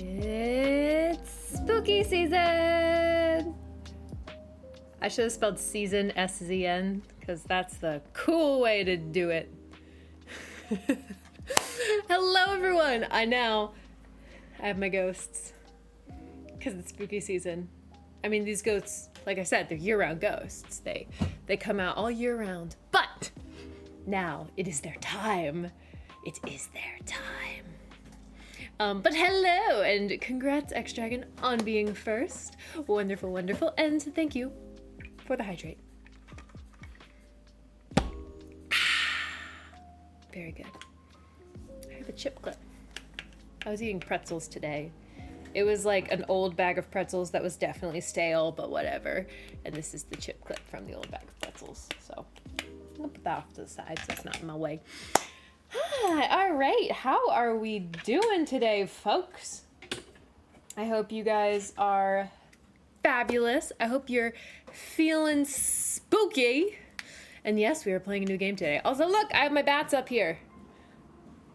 It's spooky season! I should have spelled season S-Z-N, because that's the cool way to do it. Hello everyone! I have my ghosts, because it's spooky season. I mean, these ghosts, like I said, they're year-round ghosts. They come out all year round, but now it is their time. It is their time. But hello, and congrats, X-Dragon, on being first. Wonderful, wonderful, and thank you for the hydrate. Very good. I have a chip clip. I was eating pretzels today. It was like an old bag of pretzels that was definitely stale, but whatever. And this is the chip clip from the old bag of pretzels. So I'll put that off to the side so it's not in my way. All right, how are we doing today, folks? I hope you guys are fabulous. I hope you're feeling spooky. And yes, we are playing a new game today. Also, look, I have my bats up here.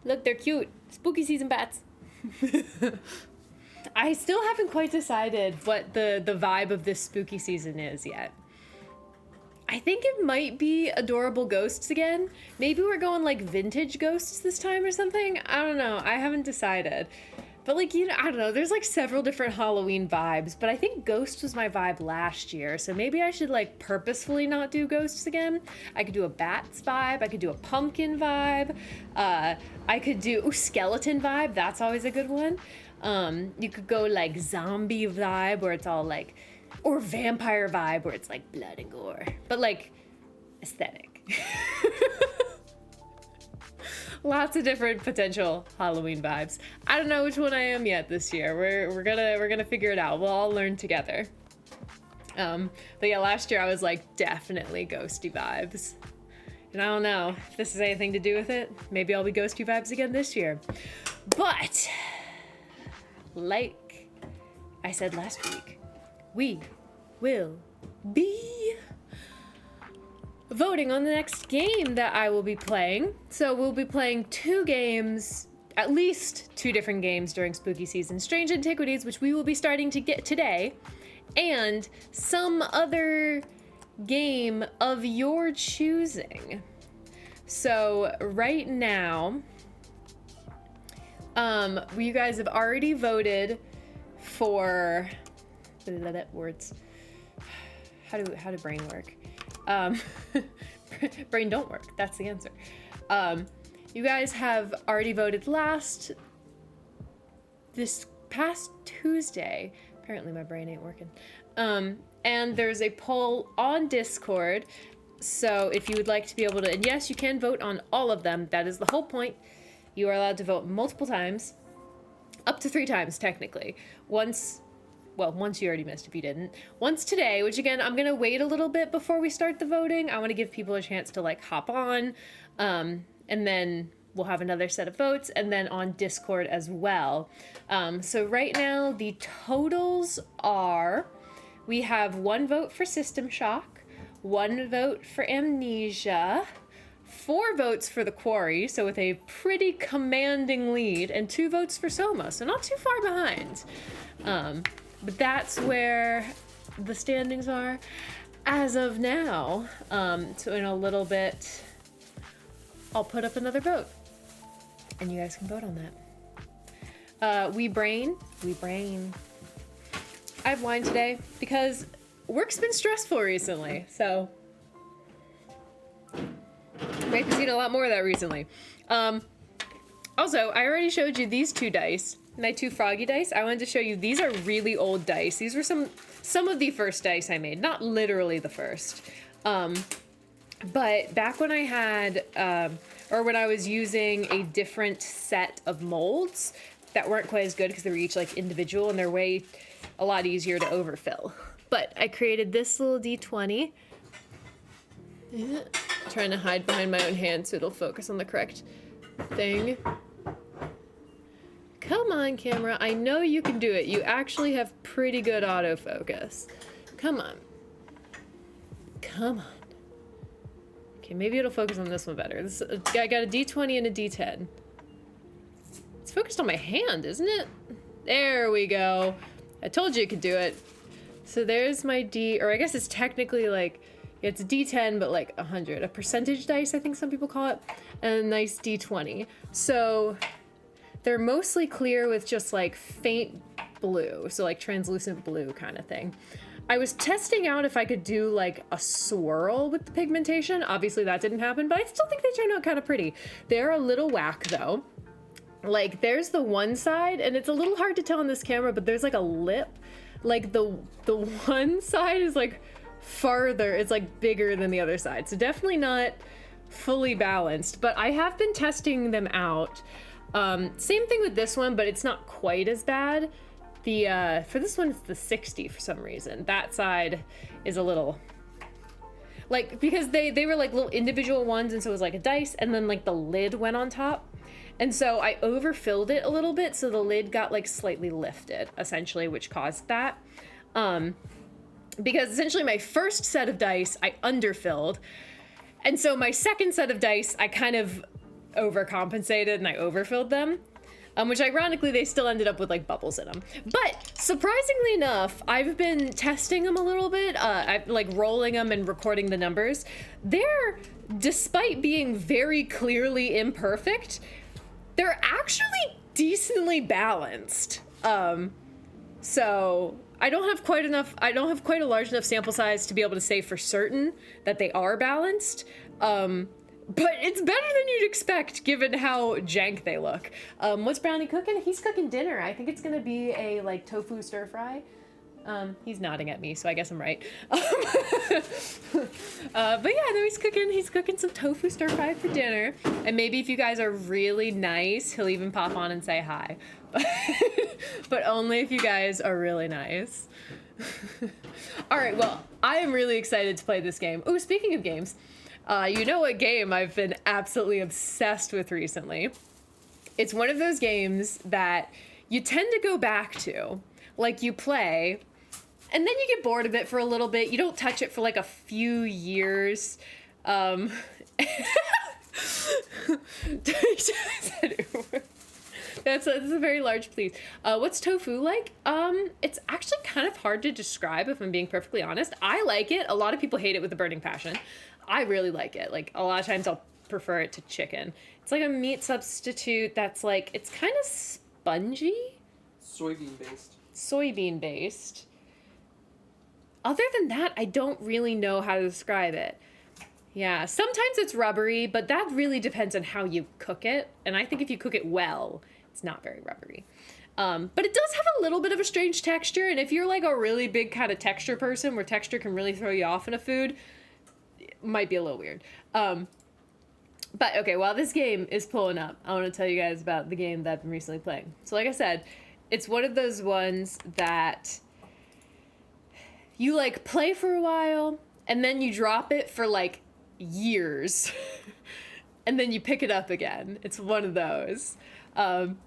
Look, they're cute. Spooky season bats. I still haven't quite decided what the vibe of this spooky season is yet. I think it might be adorable ghosts again. Maybe we're going like vintage ghosts this time or something. I don't know. I haven't decided. But like, you know, I don't know. There's like several different Halloween vibes, but I think ghost was my vibe last year. So maybe I should like purposefully not do ghosts again. I could do a bats vibe. I could do a pumpkin vibe. I could do skeleton vibe. That's always a good one. You could go like zombie vibe where it's all like, or vampire vibe where it's like blood and gore, but like aesthetic. Lots of different potential Halloween vibes. I don't know which one I am yet this year. We're gonna figure it out. We'll all learn together. But yeah, last year I was like definitely ghosty vibes. And I don't know if this has anything to do with it. Maybe I'll be ghosty vibes again this year. But like I said last week, we will be voting on the next game that I will be playing. So we'll be playing two games, at least two different games during spooky season. Strange Antiquities, which we will be starting to get today, and some other game of your choosing. So right now, you guys have already voted for words. How do brain work? Brain don't work. That's the answer. You guys have already voted this past Tuesday. Apparently my brain ain't working. And there's a poll on Discord. So if you would like to be able to, and yes, you can vote on all of them. That is the whole point. You are allowed to vote multiple times, up to 3 times technically. Once you already missed if you didn't. Once today, which again, I'm gonna wait a little bit before we start the voting. I wanna give people a chance to like hop on, and then we'll have another set of votes, and then on Discord as well. So right now, the totals are, we have 1 vote for System Shock, 1 vote for Amnesia, 4 votes for The Quarry, so with a pretty commanding lead, and 2 votes for Soma, so not too far behind. But that's where the standings are as of now. So in a little bit, I'll put up another vote, and you guys can vote on that. We brain. I have wine today because work's been stressful recently, so Rafe has seen a lot more of that recently. Also, I already showed you these 2 dice. My 2 froggy dice. I wanted to show you, these are really old dice. These were some of the first dice I made, not literally the first. But back when I had, or when I was using a different set of molds that weren't quite as good because they were each like individual and they're a lot easier to overfill. But I created this little D20. Trying to hide behind my own hand so it'll focus on the correct thing. Come on, camera. I know you can do it. You actually have pretty good autofocus. Come on. Come on. Okay, maybe it'll focus on this one better. I got a D20 and a D10. It's focused on my hand, isn't it? There we go. I told you it could do it. So there's my D, or I guess it's technically like, it's D10, but like 100. A percentage dice, I think some people call it. And a nice D20. So they're mostly clear with just like faint blue. So like translucent blue kind of thing. I was testing out if I could do like a swirl with the pigmentation. Obviously that didn't happen, but I still think they turned out kind of pretty. They're a little whack though. Like there's the one side, and it's a little hard to tell on this camera, but there's like a lip. Like the one side is like farther, it's like bigger than the other side. So definitely not fully balanced, but I have been testing them out. Same thing with this one, but it's not quite as bad. For this one, it's the 60 for some reason. That side is a little, like, because they were like little individual ones, and so it was like a dice, and then like the lid went on top. And so I overfilled it a little bit, so the lid got like slightly lifted, essentially, which caused that. Because essentially my first set of dice, I underfilled. And so my second set of dice, I kind of overcompensated and I overfilled them. Which ironically, they still ended up with like bubbles in them. But surprisingly enough, I've been testing them a little bit, like rolling them and recording the numbers. They're, despite being very clearly imperfect, they're actually decently balanced. So I don't have quite a large enough sample size to be able to say for certain that they are balanced. But it's better than you'd expect given how jank they look. What's Brownie cooking? He's cooking dinner. I think it's gonna be a like tofu stir fry. He's nodding at me, so I guess I'm right. But yeah, no, he's cooking some tofu stir fry for dinner. And maybe if you guys are really nice, he'll even pop on and say hi. But only if you guys are really nice. All right, well, I am really excited to play this game. Oh, speaking of games, you know what game I've been absolutely obsessed with recently? It's one of those games that you tend to go back to. Like, you play, and then you get bored of it for a little bit. You don't touch it for, like, a few years. That's a very large please. What's tofu like? It's actually kind of hard to describe, if I'm being perfectly honest. I like it. A lot of people hate it with a burning passion. I really like it. Like, a lot of times I'll prefer it to chicken. It's like a meat substitute that's like, it's kind of spongy. Soybean based. Other than that, I don't really know how to describe it. Yeah, sometimes it's rubbery, but that really depends on how you cook it. And I think if you cook it well, it's not very rubbery. But it does have a little bit of a strange texture. And if you're like a really big kind of texture person where texture can really throw you off in a food, might be a little weird. But okay, while this game is pulling up, I want to tell you guys about the game that I've been recently playing. So like I said, it's one of those ones that you like play for a while and then you drop it for like years and then you pick it up again. It's one of those. And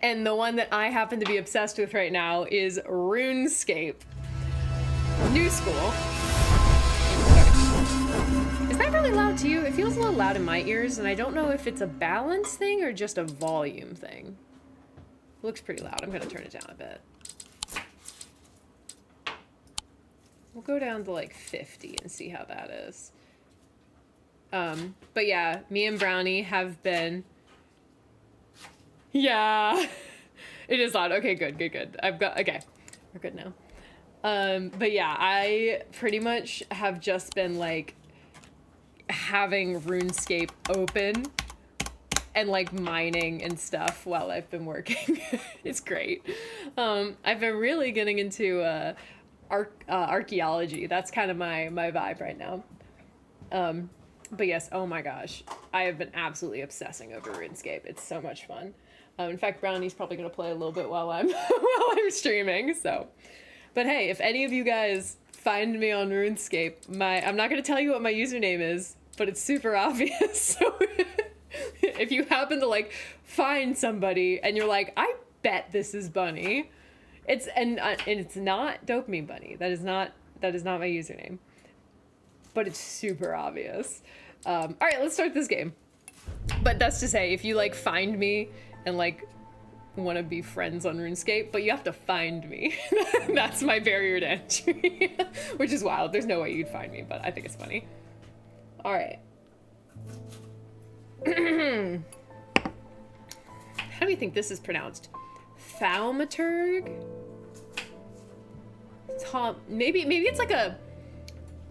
the one that I happen to be obsessed with right now is RuneScape. New school. Is that really loud to you? It feels a little loud in my ears, and I don't know if it's a balance thing or just a volume thing. It looks pretty loud. I'm gonna turn it down a bit. We'll go down to like 50 and see how that is. But yeah, me and Brownie have been... Yeah, it is loud. Okay, good. Okay, we're good now. But yeah, I pretty much have just been like having RuneScape open and like mining and stuff while I've been working. It's great. I've been really getting into archaeology. That's kind of my vibe right now. But yes, oh my gosh, I have been absolutely obsessing over RuneScape. It's so much fun. In fact, Brownie's probably gonna play a little bit while I'm streaming. So, but hey, if any of you guys find me on RuneScape, I'm not gonna tell you what my username is, but it's super obvious. So if you happen to like find somebody and you're like, I bet this is Bunny, and it's not Dopamine Bunny. That is not my username, but it's super obvious. All right, let's start this game. But that's to say, if you like find me and like want to be friends on RuneScape, but you have to find me. That's my barrier to entry, which is wild. There's no way you'd find me, but I think it's funny. All right. How do you think this is pronounced? Thaumaturg? Maybe it's like a,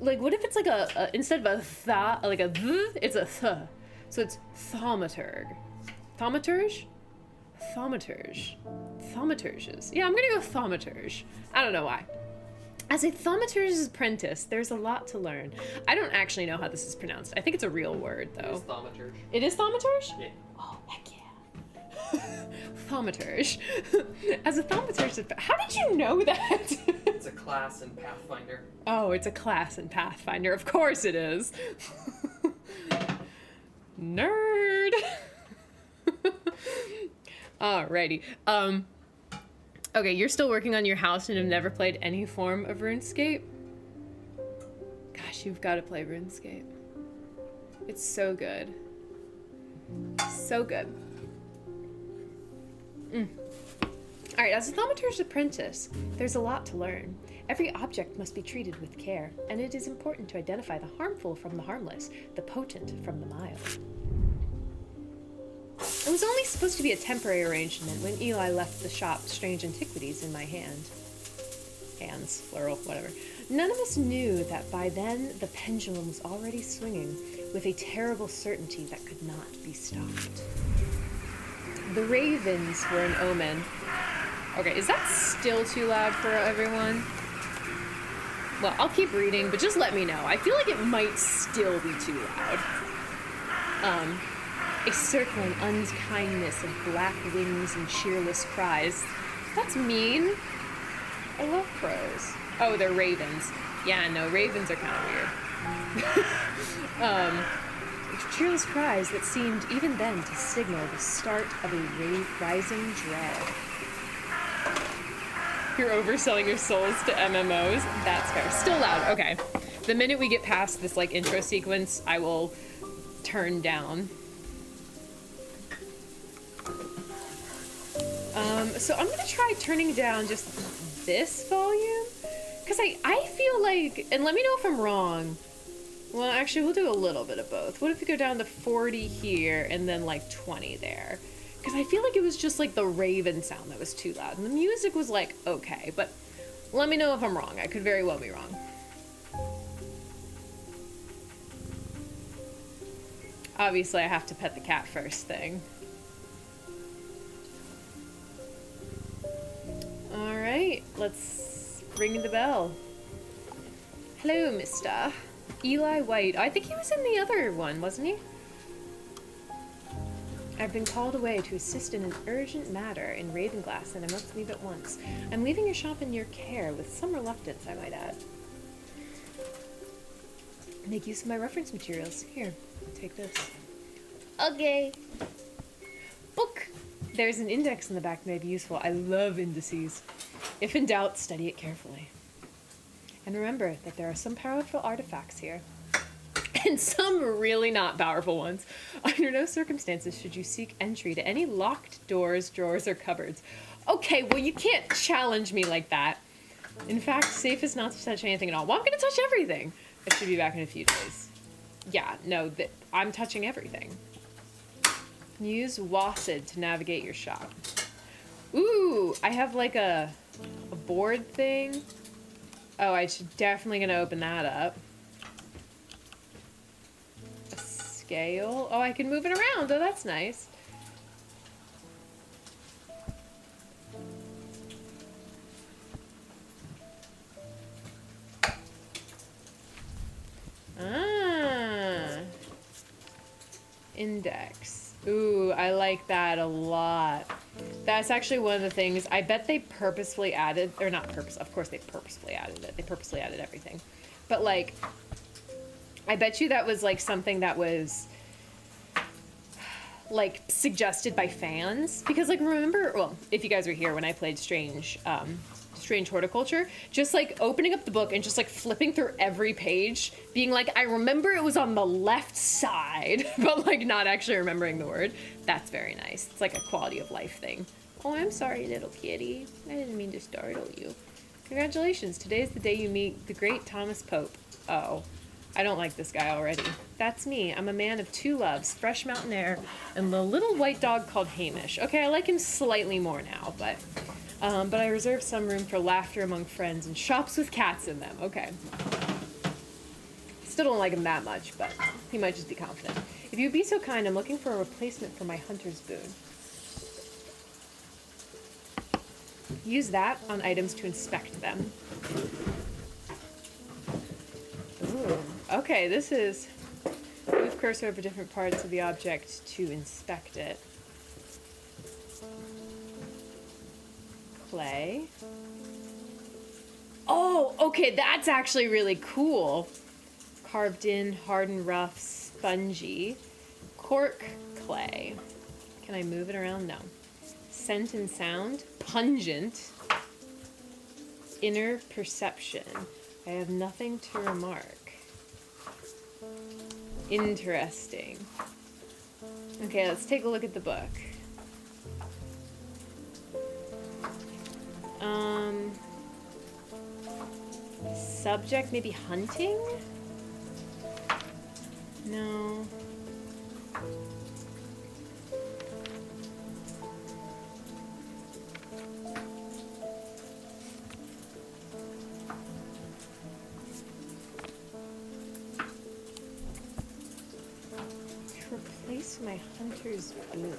like, what if it's like a instead of a tha, like a th, it's a th. So it's thaumaturg. Thaumaturge? Thaumaturge. Thaumaturges. Yeah, I'm gonna go thaumaturge. I don't know why. As a thaumaturge's apprentice, there's a lot to learn. I don't actually know how this is pronounced. I think it's a real word, though. It is thaumaturge. It is thaumaturge? Yeah. Oh, heck yeah. Thaumaturge. As a thaumaturge, how did you know that? It's a class in Pathfinder. Oh, it's a class in Pathfinder. Of course it is. Nerd. Alrighty. Okay, you're still working on your house and have never played any form of RuneScape? Gosh, you've got to play RuneScape. It's so good. So good. Alright, as a thaumaturge's apprentice, there's a lot to learn. Every object must be treated with care, and it is important to identify the harmful from the harmless, the potent from the mild. It was only supposed to be a temporary arrangement when Eli left the shop Strange Antiquities in my hands, plural, whatever. None of us knew that by then the pendulum was already swinging with a terrible certainty that could not be stopped. The ravens were an omen. Okay, is that still too loud for everyone? Well, I'll keep reading, but just let me know. I feel like it might still be too loud. A circling unkindness of black wings and cheerless cries. That's mean. I love crows. Oh, they're ravens. Yeah, no, ravens are kind of weird. Cheerless cries that seemed even then to signal the start of a rising dread. You're overselling your souls to MMOs? That's fair. Still loud. Okay. The minute we get past this, like, intro sequence, I will turn down. So I'm gonna try turning down just this volume, because I feel like, and let me know if I'm wrong. Well, actually, we'll do a little bit of both. What if we go down to 40 here and then like 20 there? Because I feel like it was just like the raven sound that was too loud, and the music was like okay, but let me know if I'm wrong. I could very well be wrong. Obviously, I have to pet the cat first thing. Alright, let's ring the bell. Hello, mister. Eli White. I think he was in the other one, wasn't he? I've been called away to assist in an urgent matter in Ravenglass, and I must leave at once. I'm leaving your shop in your care, with some reluctance, I might add. Make use of my reference materials. Here, take this. Okay. Book! There's an index in the back that may be useful. I love indices. If in doubt, study it carefully. And remember that there are some powerful artifacts here. And some really not powerful ones. Under no circumstances should you seek entry to any locked doors, drawers, or cupboards. Okay, well, you can't challenge me like that. In fact, safe is not to touch anything at all. Well, I'm going to touch everything. I should be back in a few days. Yeah, no, I'm touching everything. Use WASD to navigate your shop. Ooh, I have like a board thing. Oh, I should definitely gonna open that up. A scale. Oh, I can move it around. Oh, that's nice. Ah. Index. Ooh, I like that a lot. That's actually one of the things, I bet they purposefully added, or not purpose, of course they purposefully added it. They purposely added everything. But like, I bet you that was like something that was like suggested by fans. Because like, remember, well, if you guys were here when I played Strange Horticulture, just like opening up the book and just like flipping through every page, being like, I remember it was on the left side, but like not actually remembering the word. That's very nice. It's like a quality of life thing. Oh, I'm sorry, little kitty. I didn't mean to startle you. Congratulations, today's the day you meet the great Thomas Pope. Oh, I don't like this guy already. That's me. I'm a man of two loves, fresh mountain air and the little white dog called Hamish. Okay, I like him slightly more now, but I reserve some room for laughter among friends and shops with cats in them. Okay. Still don't like him that much, but he might just be confident. If you'd be so kind, I'm looking for a replacement for my hunter's boon. Use that on items to inspect them. Ooh. Okay, this is... Move cursor over different parts of the object to inspect it. Clay. Oh, okay, that's actually really cool. Carved in, hard and rough, spongy. Cork clay. Can I move it around? No. Scent and sound. Pungent. Inner perception. I have nothing to remark. Interesting. Okay, let's take a look at the book. Subject, maybe hunting? No. Replace my hunter's boon.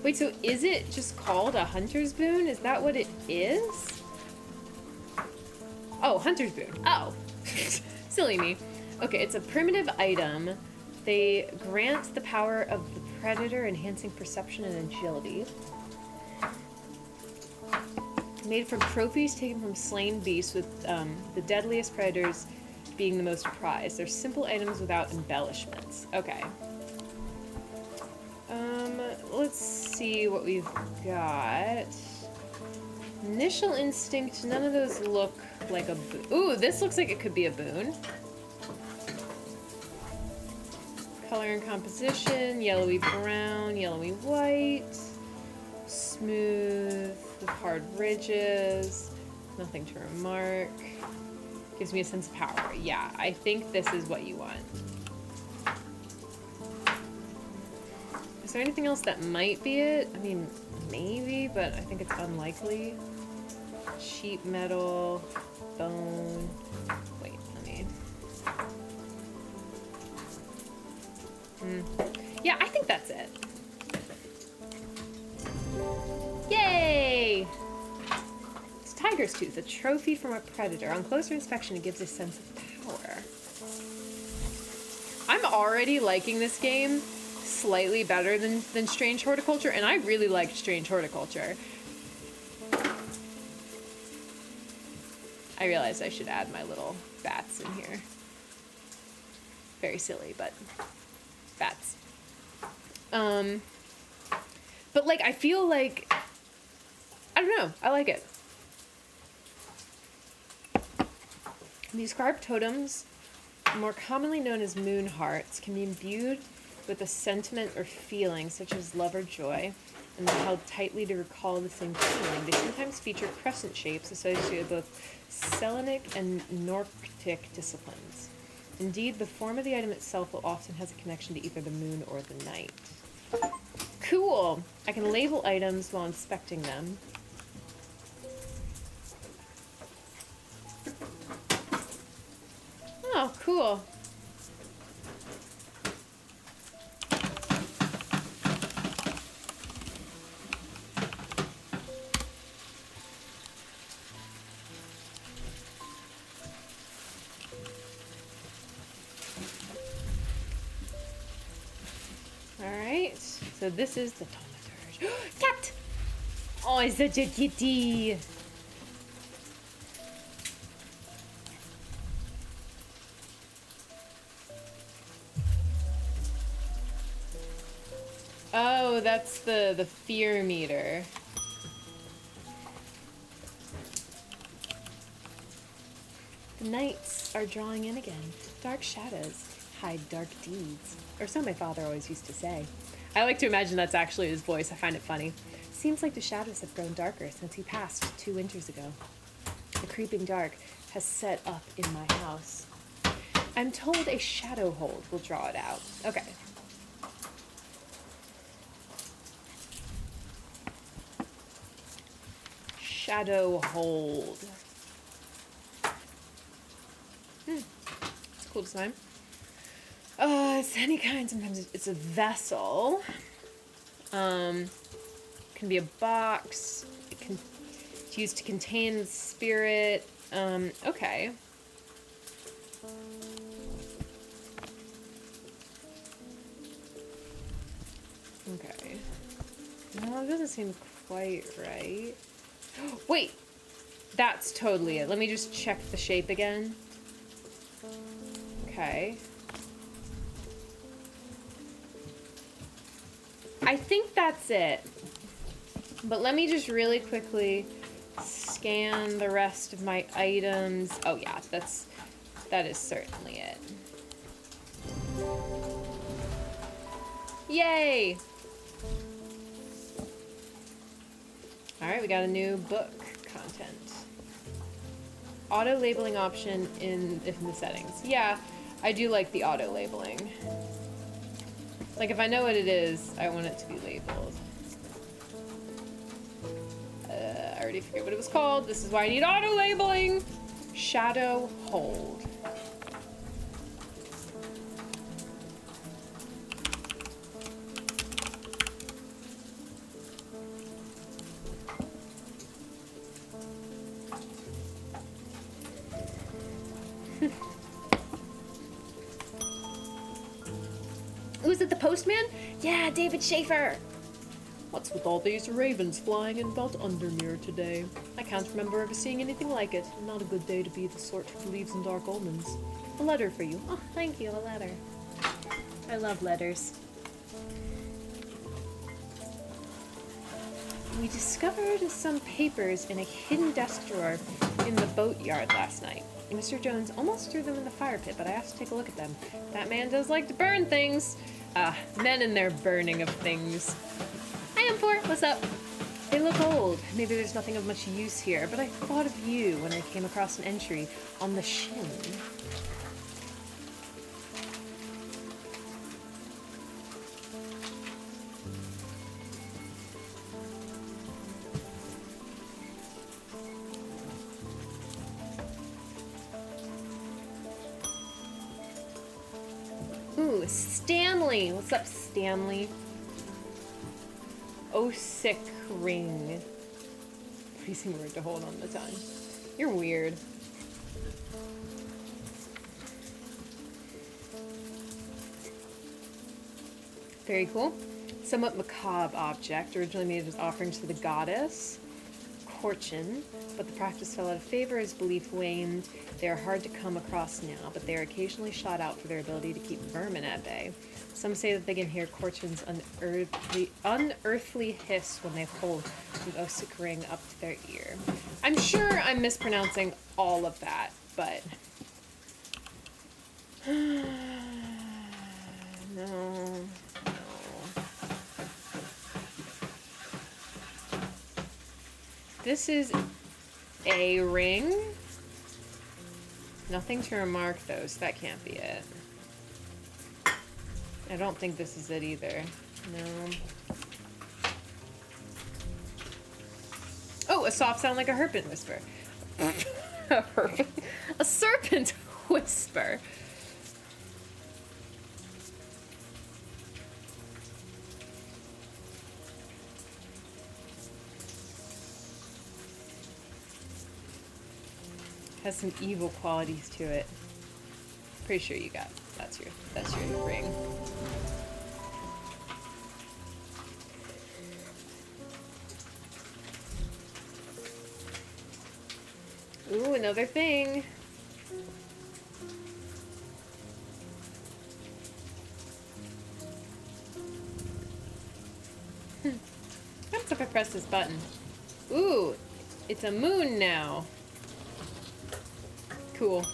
Wait, so is it just called a hunter's boon? Is that what it is? Oh, hunter's boon. Oh. Silly me. Okay, it's a primitive item. They grant the power of the predator, enhancing perception and agility. Made from trophies taken from slain beasts, with the deadliest predators being the most prized. They're simple items without embellishments. Okay. Let's see what we've got. Initial instinct, none of those look like a boon. Ooh, this looks like it could be a boon. Color and composition, yellowy brown, yellowy white. Smooth, with hard ridges. Nothing to remark. Gives me a sense of power. Yeah, I think this is what you want. Is there anything else that might be it? I mean, maybe, but I think it's unlikely. Sheet metal, bone. Wait, let me... Yeah, I think that's it. Yay! It's tiger's tooth, a trophy from a predator. On closer inspection, it gives a sense of power. I'm already liking this game slightly better than Strange Horticulture, and I really liked Strange Horticulture. I realized I should add my little bats in here. Very silly, but bats. But like, I feel like, I don't know, I like it. These carved totems, more commonly known as moon hearts, can be imbued with a sentiment or feeling such as love or joy, and they're held tightly to recall the same feeling. They sometimes feature crescent shapes associated with both Selenic and Norctic disciplines. Indeed, the form of the item itself will often has a connection to either the moon or the night. Cool! I can label items while inspecting them. Oh, cool. Alright, so this is the thaumaturge. Cat! Oh, it's such a kitty! Oh, that's the fear meter. The nights are drawing in again. Dark shadows hide dark deeds. Or so my father always used to say. I like to imagine that's actually his voice. I find it funny. seems like the shadows have grown darker since he passed 2 winters ago. The creeping dark has set up in my house. I'm told a shadow hold will draw it out. Okay. Shadow hold. It's a cool design. It's any kind. Sometimes it's a vessel. Can be a box. It's used to contain the spirit. Okay. Okay. No, it doesn't seem quite right. Wait! That's totally it. Let me just check the shape again. Okay. I think that's it. But let me just really quickly scan the rest of my items. Oh yeah, that is certainly it. Yay! Alright, we got a new book content. Auto labeling option in the settings. Yeah, I do like the auto labeling. Like if I know what it is, I want it to be labeled. I already forget what it was called. This is why I need auto labeling. Shadow hold. Was it the postman? Yeah, David Schaefer. What's with all these ravens flying in about Undermere today? I can't remember ever seeing anything like it. Not a good day to be the sort who believes in dark omens. A letter for you. Oh, thank you, a letter. I love letters. We discovered some papers in a hidden desk drawer in the boatyard last night. Mr. Jones almost threw them in the fire pit, but I asked to take a look at them. That man does like to burn things. Men and their burning of things. Hi, M4. What's up? They look old. Maybe there's nothing of much use here, but I thought of you when I came across an entry on the shin. Ooh, Stanley. What's up, Stanley? Osic ring. Pleasing word to hold on the tongue. You're weird. Very cool. Somewhat macabre object, originally made as offerings to the goddess Corchin, but the practice fell out of favor as belief waned. They are hard to come across now, but they are occasionally shot out for their ability to keep vermin at bay. Some say that they can hear Corchin's unearthly hiss when they hold the Osic ring up to their ear. I'm sure I'm mispronouncing all of that, but... No. This is a ring. Nothing to remark though, so that can't be it. I don't think this is it either. No. Oh, a soft sound like a herpent whisper. A serpent whisper. Has some evil qualities to it. Pretty sure you got that's your ring. Ooh, another thing. What happens if I press this button? Ooh, it's a moon now. Cool.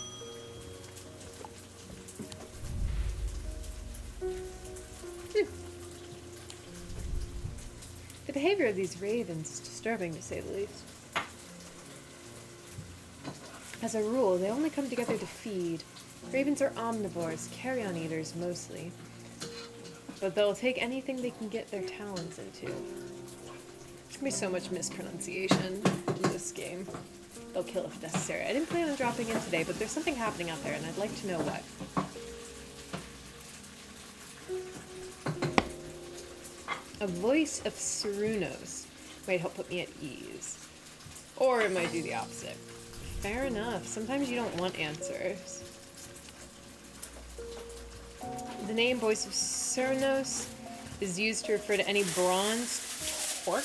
The behavior of these ravens is disturbing, to say the least. As a rule, they only come together to feed. Ravens are omnivores, carrion eaters mostly. But they'll take anything they can get their talons into. There's gonna be so much mispronunciation in this game. They'll kill if necessary. I didn't plan on dropping in today, but there's something happening out there, and I'd like to know what. A voice of Cerunos might help put me at ease. Or it might do the opposite. Fair enough. Sometimes you don't want answers. The name Voice of Cerunos is used to refer to any bronze torque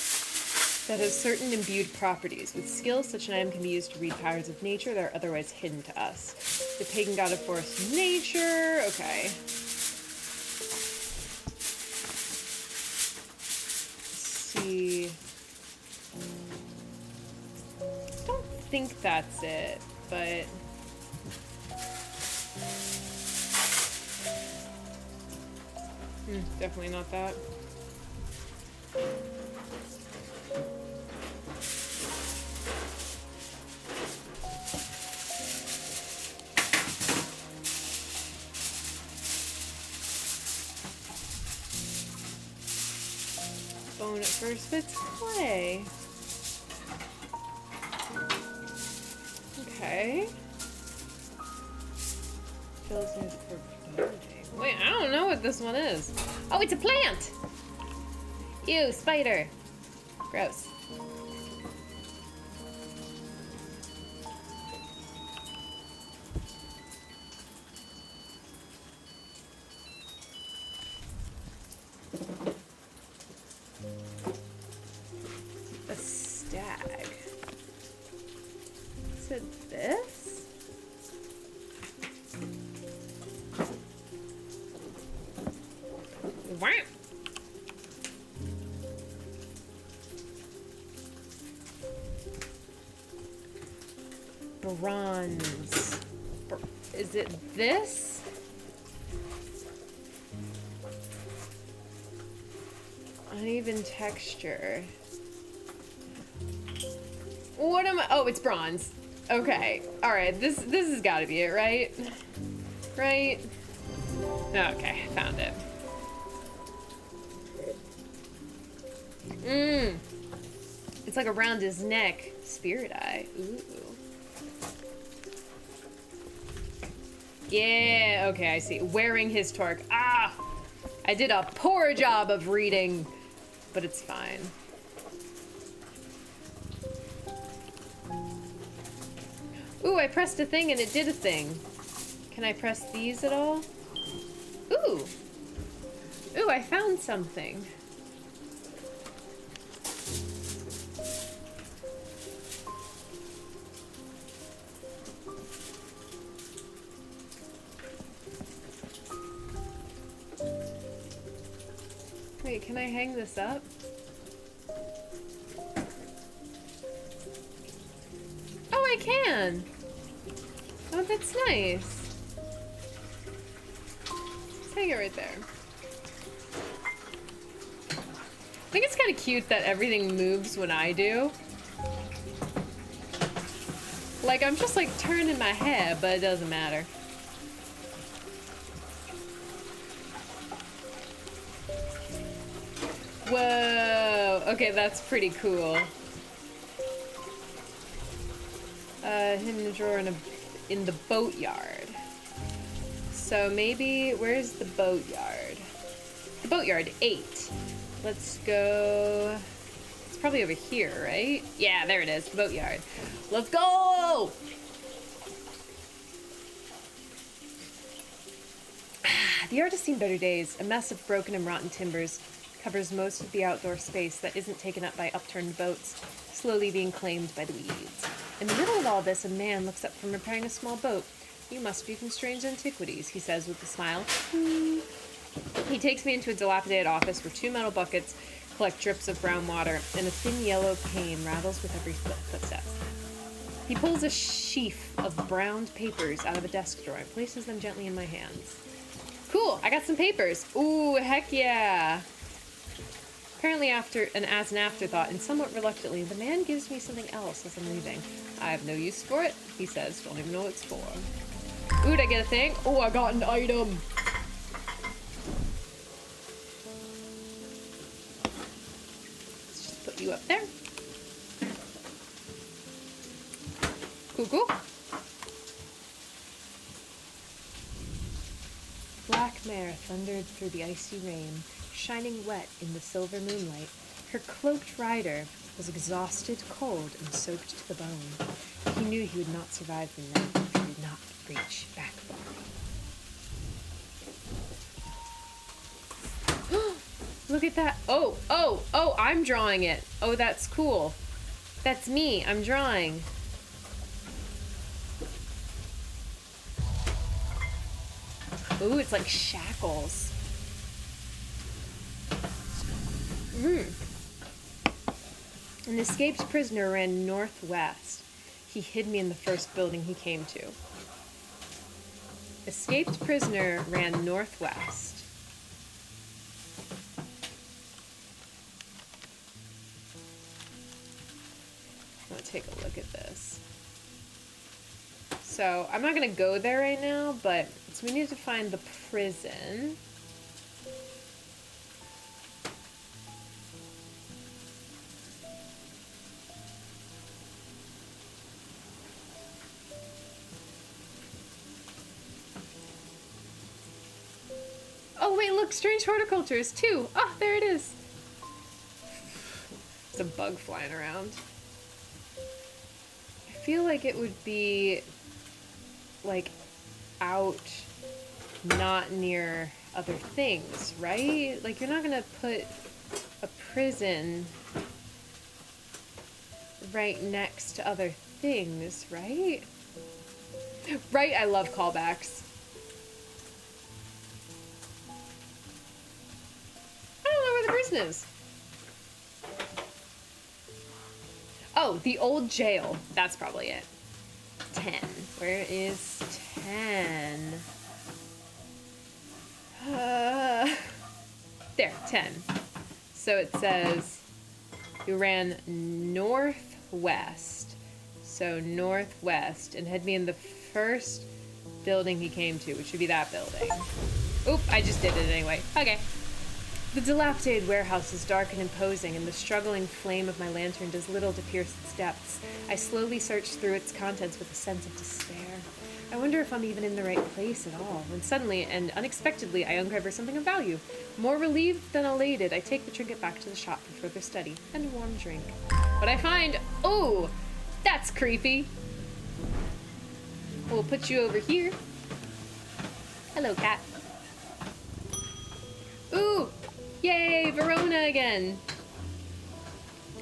that has certain imbued properties. With skills, such an item can be used to read powers of nature that are otherwise hidden to us. The pagan god of forest nature. Okay. See. I don't think that's it, but definitely not that. Bone at first, but it's clay. Okay. Fills near the foreboding. Wait, I don't know what this one is. Oh, it's a plant! Ew, spider. Gross. A stag. Is it this? Wow. Bronze. Is it this? Uneven texture. What am I? Oh, it's bronze. Okay. All right. This has got to be it, right? Right? Okay, found it. It's like around his neck. Spirit eye. Ooh. Yeah, okay, I see. Wearing his torque. Ah! I did a poor job of reading, but it's fine. Ooh, I pressed a thing and it did a thing. Can I press these at all? Ooh! Ooh, I found something. Wait, can I hang this up? Oh, I can! Oh, that's nice. Let's hang it right there. I think it's kind of cute that everything moves when I do. Like, I'm just like turning my head, but it doesn't matter. Whoa! Okay, that's pretty cool. Hidden drawer in the boatyard. So maybe, where's the boatyard? The boatyard, 8. Let's go. It's probably over here, right? Yeah, there it is, the boatyard. Let's go! The art has seen better days. A mess of broken and rotten timbers covers most of the outdoor space that isn't taken up by upturned boats, slowly being claimed by the weeds. In the middle of all this, a man looks up from repairing a small boat. You must be from strange antiquities, he says with a smile. He takes me into a dilapidated office where 2 metal buckets collect drips of brown water, and a thin yellow cane rattles with every footstep. He pulls a sheaf of browned papers out of a desk drawer and places them gently in my hands. Cool, I got some papers. Ooh, heck yeah. Apparently as an afterthought and somewhat reluctantly, the man gives me something else as I'm leaving. I have no use for it, he says. Don't even know what it's for. Ooh, did I get a thing? Oh, I got an item. Let's just put you up there. Cool, cool. Black mare thundered through the icy rain, shining wet in the silver moonlight. Her cloaked rider was exhausted, cold, and soaked to the bone. He knew he would not survive the night if he did not reach Backbar. Look at that. Oh, I'm drawing it. Oh, that's cool. That's me. I'm drawing. Ooh, it's like shackles. An escaped prisoner ran northwest. He hid me in the first building he came to. Escaped prisoner ran northwest. Let's take a look at this. So, I'm not going to go there right now, but so we need to find the prison. Oh, wait, look, strange horticultures, too. Oh, there it is. There's a bug flying around. I feel like it would be, like, out, not near other things, right? Like, you're not gonna put a prison right next to other things, right? Right, I love callbacks. I don't know where the prison is. Oh, the old jail. That's probably it. 10. Where is 10? There, 10. So it says you ran northwest. So northwest, and had me in the first building he came to, which would be that building. Oop, I just did it anyway. Okay. The dilapidated warehouse is dark and imposing, and the struggling flame of my lantern does little to pierce its depths. I slowly search through its contents with a sense of despair. I wonder if I'm even in the right place at all, when suddenly and unexpectedly I uncover something of value. More relieved than elated, I take the trinket back to the shop for further study and a warm drink. What I find... Oh! That's creepy! We'll put you over here. Hello, cat. Ooh! Yay, Verona again!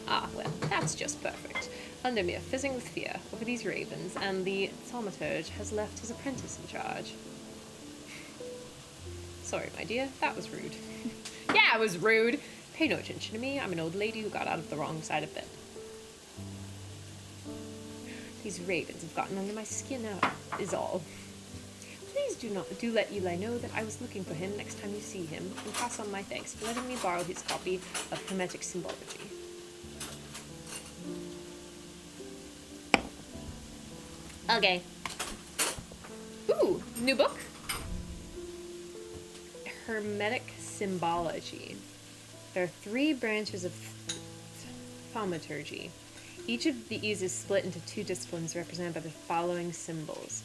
Ah, well, that's just perfect. Under me, fizzing with fear over these ravens, and the thaumaturge has left his apprentice in charge. Sorry, my dear, that was rude. Yeah, it was rude! Pay no attention to me, I'm an old lady who got out of the wrong side of bed. These ravens have gotten under my skin now, is all. Please do let Eli know that I was looking for him next time you see him, and pass on my thanks for letting me borrow his copy of Hermetic Symbology. Okay. Ooh, new book? Hermetic Symbology. There are 3 branches of thaumaturgy. Each of these is split into 2 disciplines represented by the following symbols.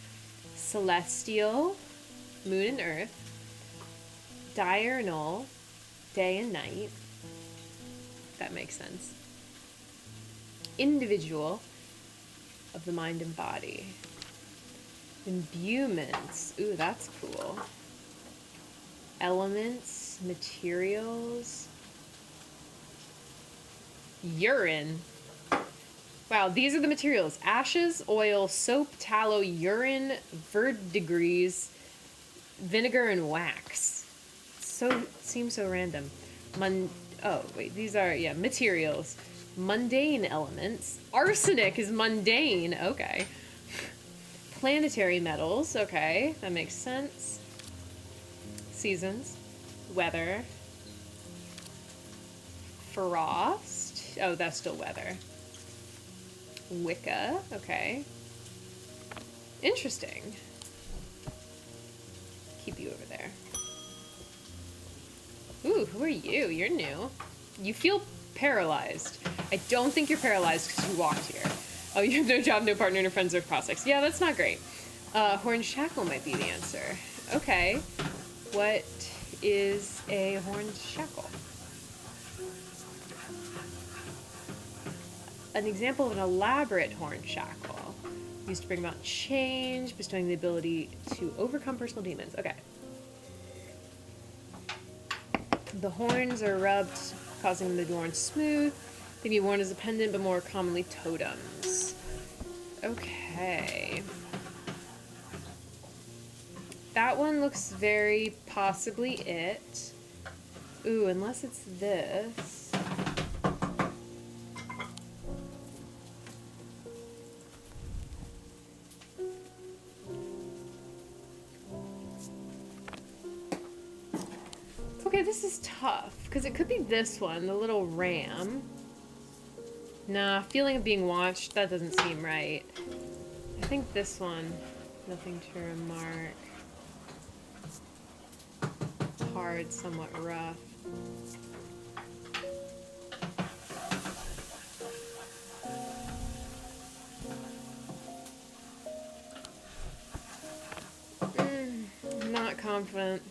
Celestial, moon and earth. Diurnal, day and night. That makes sense. Individual, of the mind and body. Imbuements. Ooh, that's cool. Elements, materials. Urine. Wow, these are the materials. Ashes, oil, soap, tallow, urine, verdigris, vinegar, and wax. Seems so random. Oh, wait, these are, yeah, materials. Mundane elements. Arsenic is mundane. Okay. Planetary metals. Okay, that makes sense. Seasons. Weather. Frost. Oh, that's still weather. Wicca. Okay. Interesting. Keep you over there. Ooh, who are you? You're new. You feel paralyzed. I don't think you're paralyzed because you walked here. Oh, you have no job, no partner, no friends, or prospects. Yeah, that's not great. Horn Shackle might be the answer. Okay. What is a horned shackle? An example of an elaborate horned shackle. Used to bring about change, bestowing the ability to overcome personal demons. Okay. The horns are rubbed, causing them to be worn smooth. They can be worn as a pendant, but more commonly totems. Okay. That one looks very possibly it. Ooh, unless it's this. Okay, this is tough, because it could be this one, the little ram. Nah, feeling of being watched, that doesn't seem right. I think this one, nothing to remark. Hard, somewhat rough. Not confident.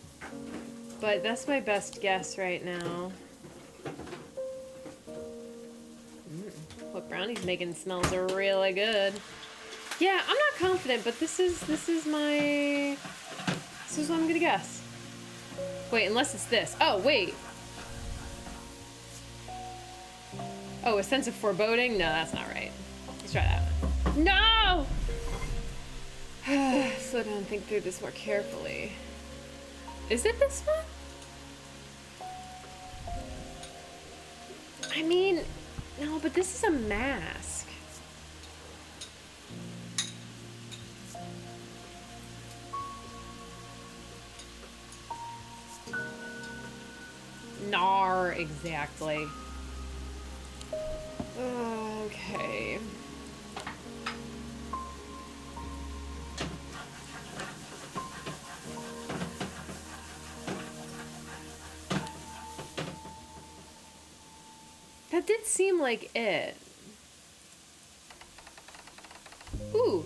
But that's my best guess right now. What Brownie's making smells really good. Yeah, I'm not confident, but this is what I'm gonna guess. Wait, unless it's this. Oh, wait. Oh, a sense of foreboding? No, that's not right. Let's try that one. No! Slow down, think through this more carefully. Is it this one? I mean, no, but this is a mask. Nar, exactly. Okay. That did seem like it. Ooh.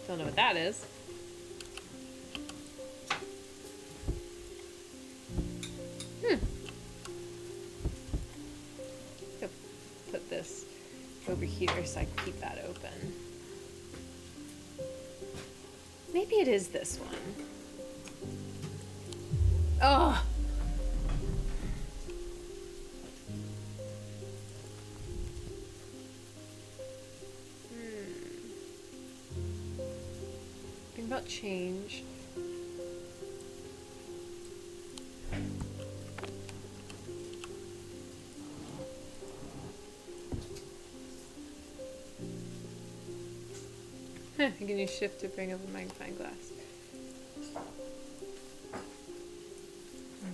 Don't know what that is. Put this over here so I can keep that open. Maybe it is this one. Oh! Think about change. You can use shift to bring up a magnifying glass.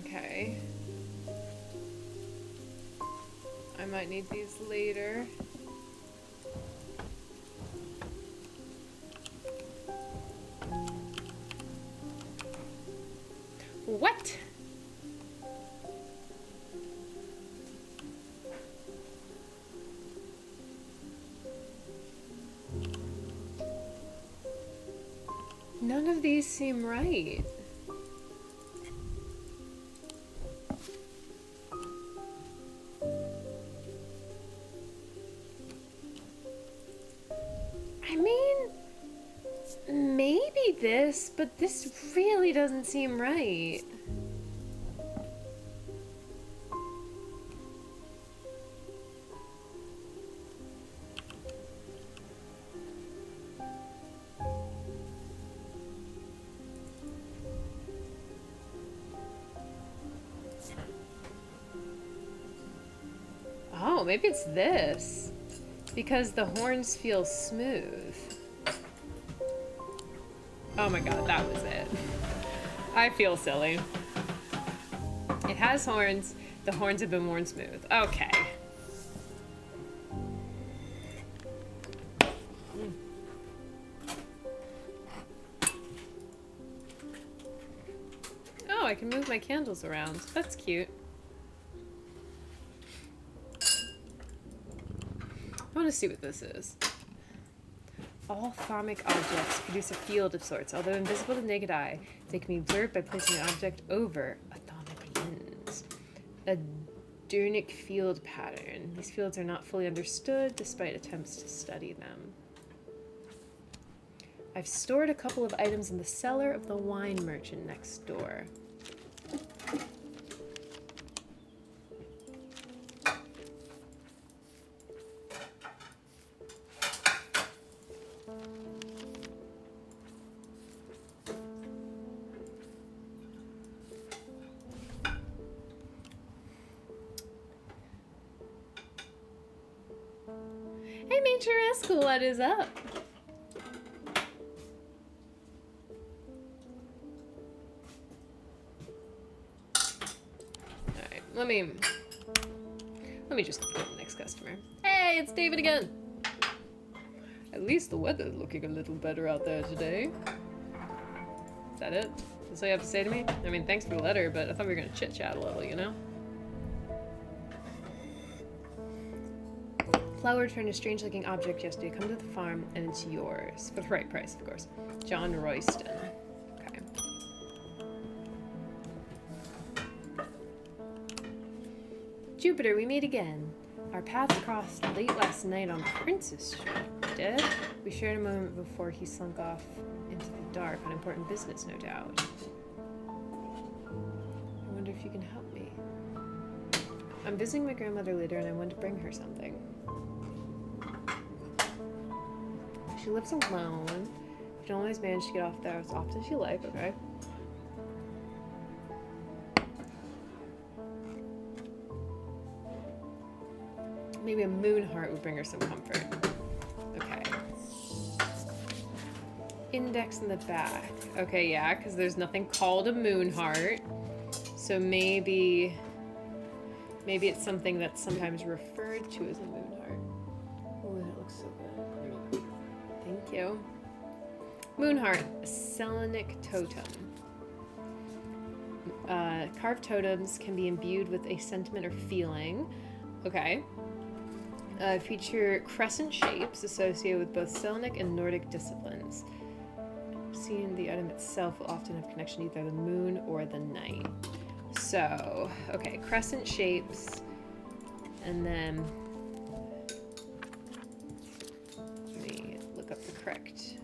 Okay. I might need these later. What? None of these seem right. I mean, maybe this, but this really doesn't seem right. Oh, maybe it's this. Because the horns feel smooth. Oh my god, that was it. I feel silly. It has horns, The horns have been worn smooth. Okay. Oh, I can move my candles around. That's cute. I want to see what this is. All thermic objects produce a field of sorts. Although invisible to naked eye, they can be blurred by placing an object over a thermic lens. A Durnic field pattern. These fields are not fully understood despite attempts to study them. I've stored a couple of items in the cellar of the wine merchant next door. Hey, Major Rascal, what is up? Alright, let me just go to the next customer. Hey, it's David again. At least the weather's looking a little better out there today. Is that it? That's all you have to say to me? I mean, thanks for the letter, but I thought we were gonna chit-chat a little, you know? Flower turned a strange-looking object yesterday. Come to the farm, and it's yours. For the right price, of course. John Royston. Okay. Jupiter, we meet again. Our paths crossed late last night on Princess Street. Dead? We shared a moment before he slunk off into the dark on important business, no doubt. I wonder if you can help me. I'm visiting my grandmother later, and I want to bring her something. She lives alone. You can always manage to get off there as often as you like, okay? Maybe a moon heart would bring her some comfort. Okay. Index in the back. Okay, yeah, because there's nothing called a moon heart. So maybe it's something that's sometimes referred to as a moon heart. Oh, that looks so good. Thank you. Moonheart, a Selenic totem. Carved totems can be imbued with a sentiment or feeling. Okay. Feature crescent shapes associated with both Selenic and Nordic disciplines. Seeing the item itself will often have connection to either the moon or the night. So, okay, crescent shapes, and then let me look up the correct.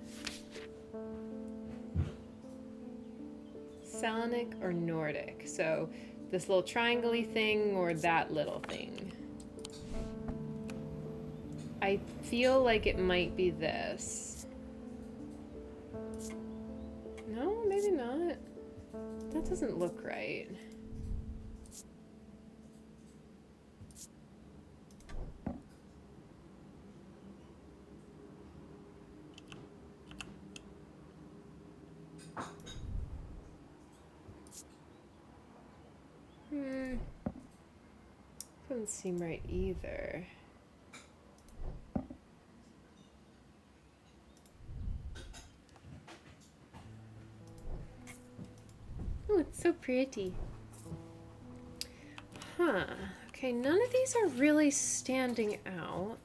Selenic or Nordic. So this little triangle-y thing or that little thing. I feel like it might be this. No, maybe not. That doesn't look right. Doesn't seem right either. Oh, it's so pretty. Huh. Okay, none of these are really standing out.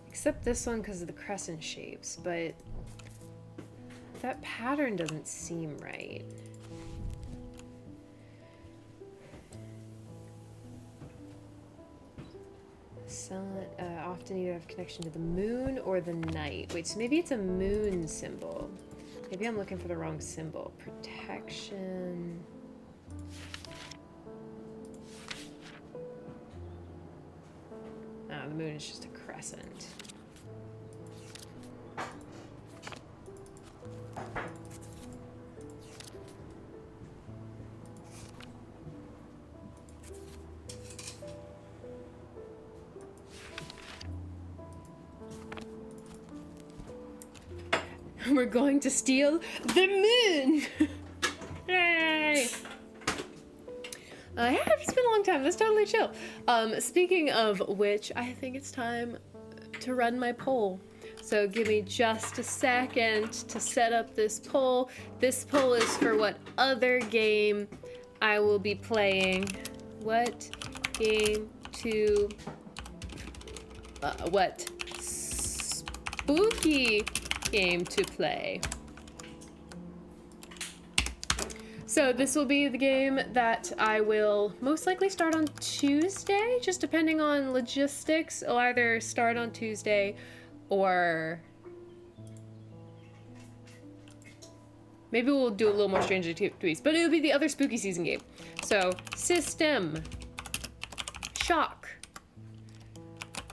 Except this one because of the crescent shapes, but that pattern doesn't seem right. Often you have connection to the moon or the night. Wait, so maybe it's a moon symbol. Maybe I'm looking for the wrong symbol. Protection. The moon is just a crescent. We're going to steal the moon! Yay! Yeah, it's been a long time. That's totally chill. Speaking of which, I think it's time to run my poll. So give me just a second to set up this poll. This poll is for what other game I will be playing. What game to... what spooky game to play. So this will be the game that I will most likely start on Tuesday, just depending on logistics. I'll either start on Tuesday or maybe we'll do a little more Stranger Tweets, but it'll be the other spooky season game. So System Shock,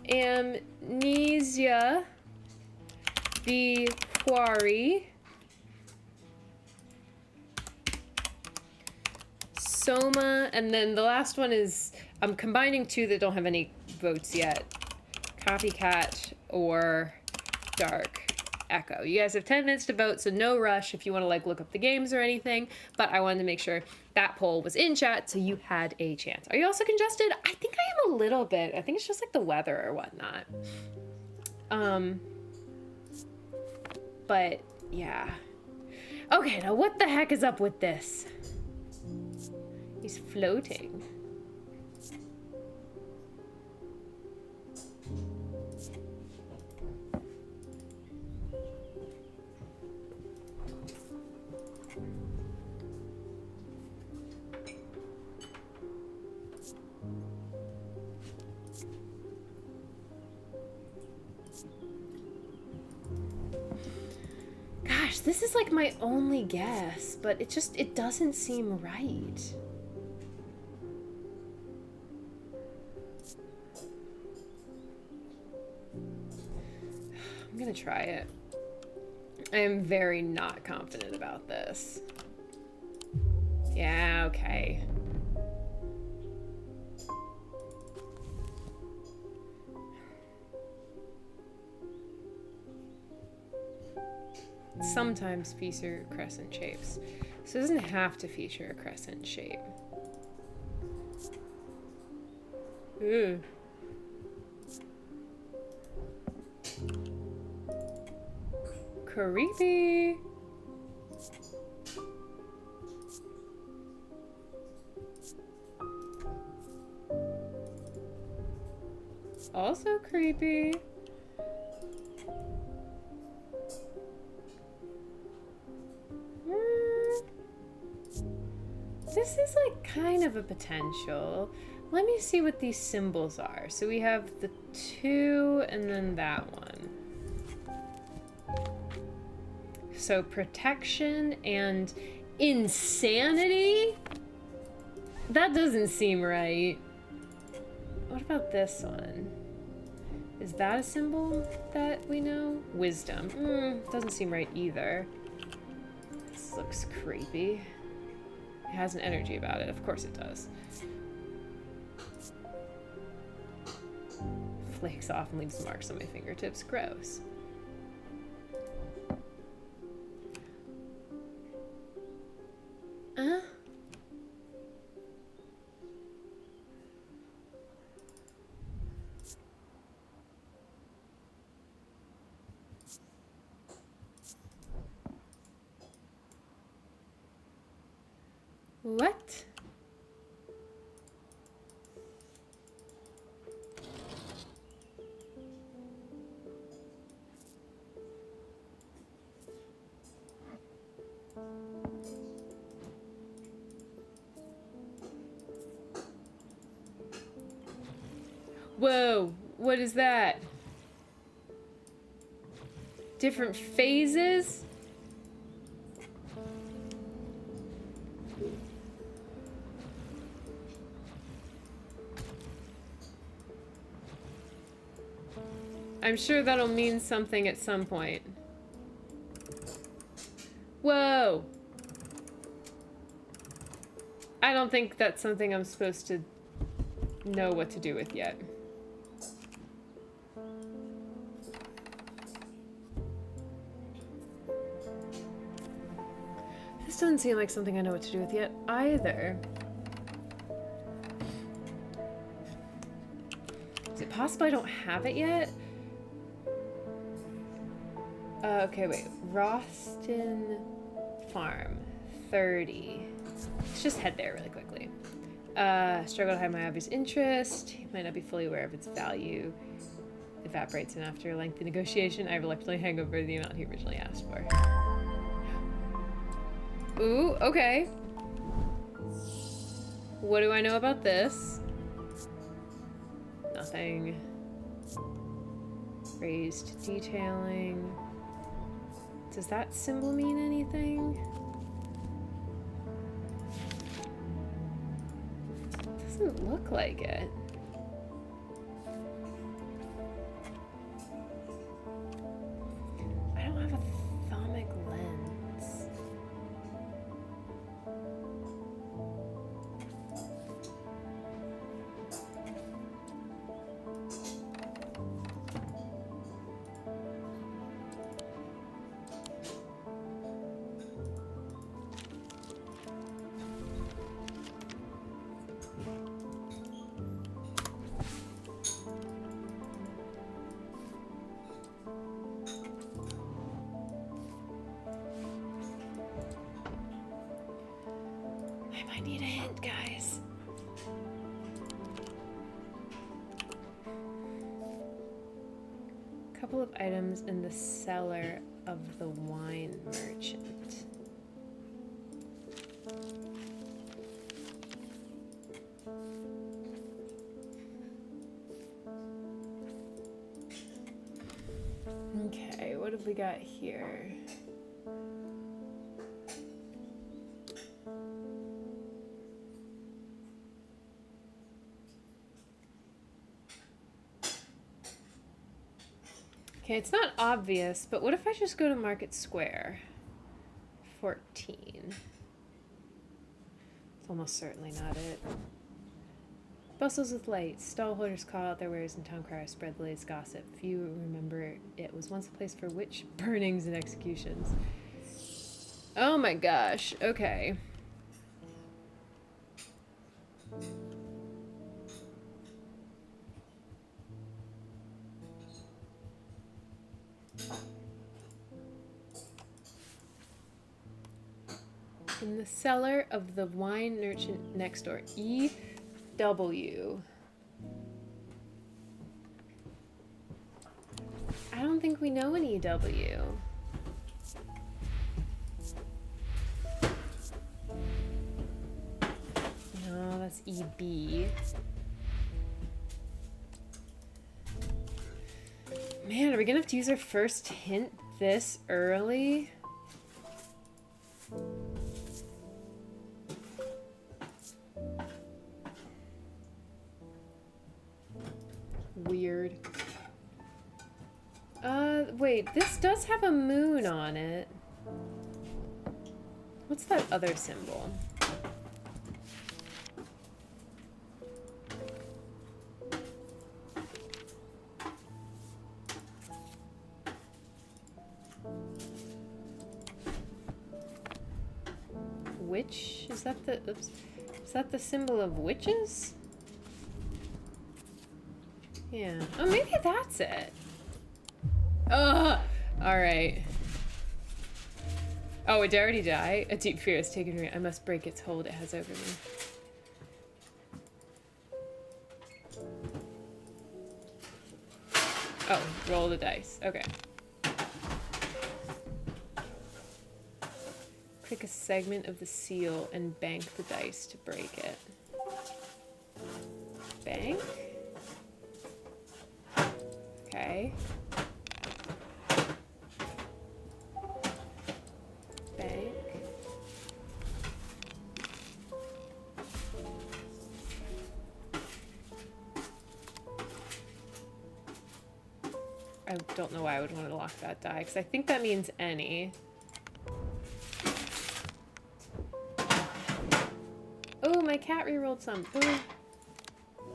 Amnesia, The Quarry, Soma, and then the last one is, I'm combining two that don't have any votes yet. Copycat or Dark Echo. You guys have 10 minutes to vote, so no rush if you want to like look up the games or anything, but I wanted to make sure that poll was in chat so you had a chance. Are you also congested? I think I am a little bit. I think it's just like the weather or whatnot. But yeah. Okay, now what the heck is up with this? He's floating. Gosh, this is like my only guess, but it doesn't seem right. I'm gonna try it. I am very not confident about this. Yeah, okay. It sometimes feature crescent shapes, so it doesn't have to feature a crescent shape. Ooh. Creepy. Also creepy. This is like kind of a potential. Let me see what these symbols are. So we have the 2 and then that one. So protection and insanity? That doesn't seem right. What about this one? Is that a symbol that we know? Wisdom. Doesn't seem right either. This looks creepy. It has an energy about it. Of course it does. Flakes off and leaves marks on my fingertips. Gross. What? Whoa, what is that? Different phases? I'm sure that'll mean something at some point. Whoa! I don't think that's something I'm supposed to know what to do with yet. This doesn't seem like something I know what to do with yet either. possible I don't have it yet. Okay, wait. Roston Farm, 30. Let's just head there really quickly. Struggle to hide my obvious interest. He might not be fully aware of its value. Evaporates, and after a lengthy negotiation, I reluctantly hang over the amount he originally asked for. Ooh, okay. What do I know about this? Nothing. Raised detailing. Does that symbol mean anything? Doesn't look like it. I don't have a thermic lens. I might need a hint, guys. Couple of items in the cellar of the wine merchant. Okay, what have we got here? Okay, it's not obvious, but what if I just go to Market Square? 14. It's almost certainly not it. Bustles with lights. Stallholders call out their wares and town criers spread the latest gossip. Few remember it was once a place for witch burnings and executions. Oh my gosh, okay. In the cellar of the wine merchant next door. E.W. I don't think we know an E.W. No, that's E.B. Man, are we gonna have to use our first hint this early? Weird. Wait, this does have a moon on it. What's that other symbol? Witch? Is that the, oops. Is that the symbol of witches? Yeah. Oh, maybe that's it. Ugh! Alright. Oh, it already died? A deep fear has taken root. I must break its hold it has over me. Oh, roll the dice. Okay. Pick a segment of the seal and bank the dice to break it. Bank? Okay. Bank. I don't know why I would want to lock that die, because I think that means any. Oh, my cat rerolled some. Ooh.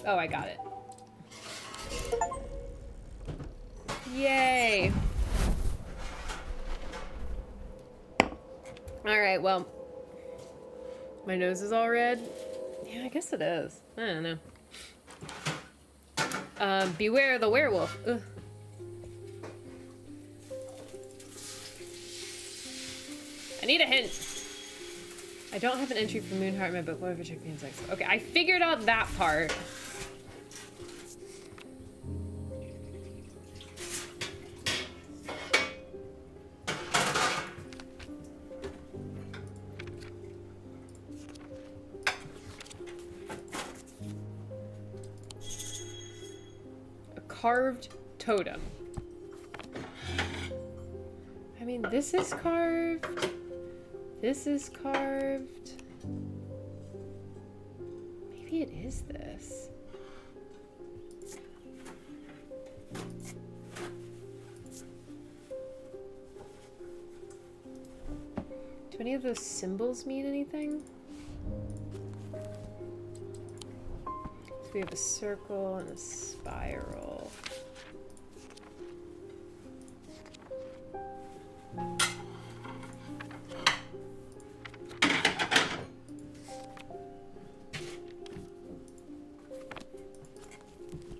Oh, I got it. Yay! Alright, well. My nose is all red. Yeah, I guess it is. I don't know. Beware the werewolf. Ugh. I need a hint. I don't have an entry for Moonheart in my book. Whatever, check the insects. Okay, I figured out that part. A carved totem. I mean, this is carved. This is carved. Maybe it is this. Do any of those symbols mean anything? So we have a circle and a spiral.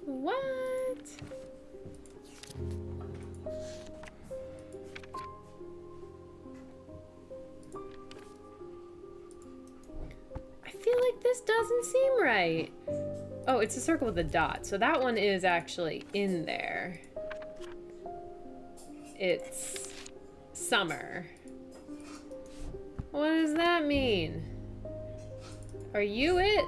What? I feel like this doesn't seem right. Oh, it's a circle with a dot. So that one is actually in there. It's summer. What does that mean? Are you it?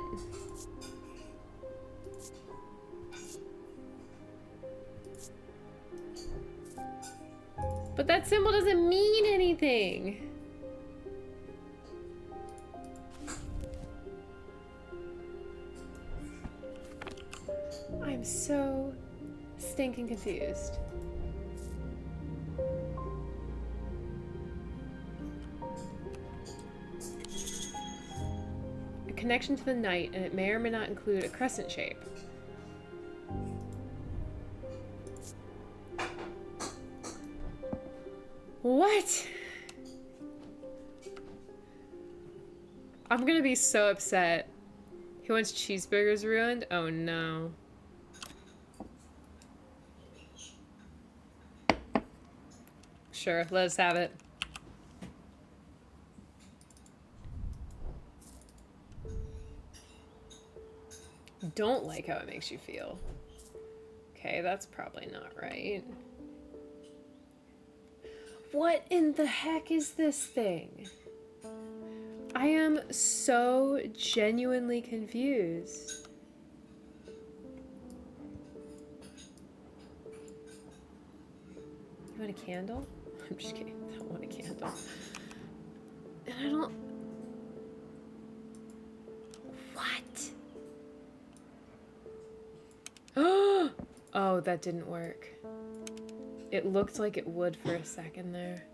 But that symbol doesn't mean anything. I'm so stinking confused. A connection to the night, and it may or may not include a crescent shape. What? I'm gonna be so upset. He wants cheeseburgers ruined? Oh no. Sure, let us have it. Don't like how it makes you feel. Okay, that's probably not right. What in the heck is this thing? I am so genuinely confused. You want a candle? I'm just kidding. I don't want a candle. And I don't... What? Oh, that didn't work. It looked like it would for a second there.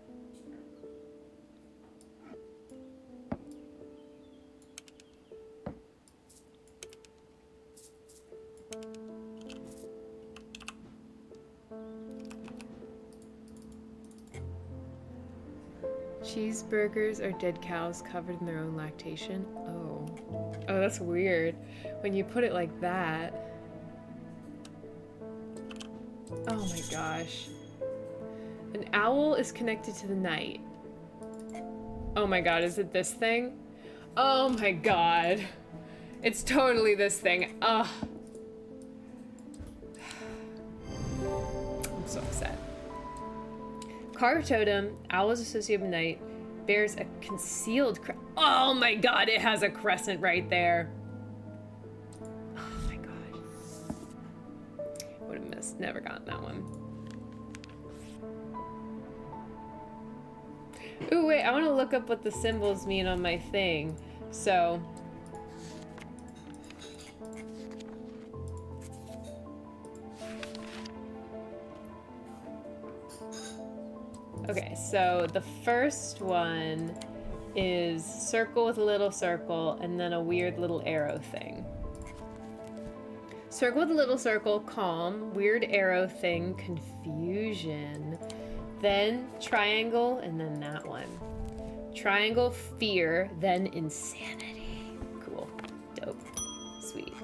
Cheeseburgers are dead cows covered in their own lactation. Oh. Oh, that's weird. When you put it like that. Oh my gosh. An owl is connected to the night. Oh my god, is it this thing? Oh my god. It's totally this thing. Ugh. I'm so upset. Carved totem, owl is associated with night, bears a concealed oh my god, it has a crescent right there. Oh my god. Would have missed, never gotten that one. Ooh, wait, I want to look up what the symbols mean on my thing. So... Okay, so the first one is circle with a little circle and then a weird little arrow thing. Circle with a little circle, calm, weird arrow thing, confusion. Then triangle, and then that one. Triangle, fear, then insanity. Cool. Dope. Sweet.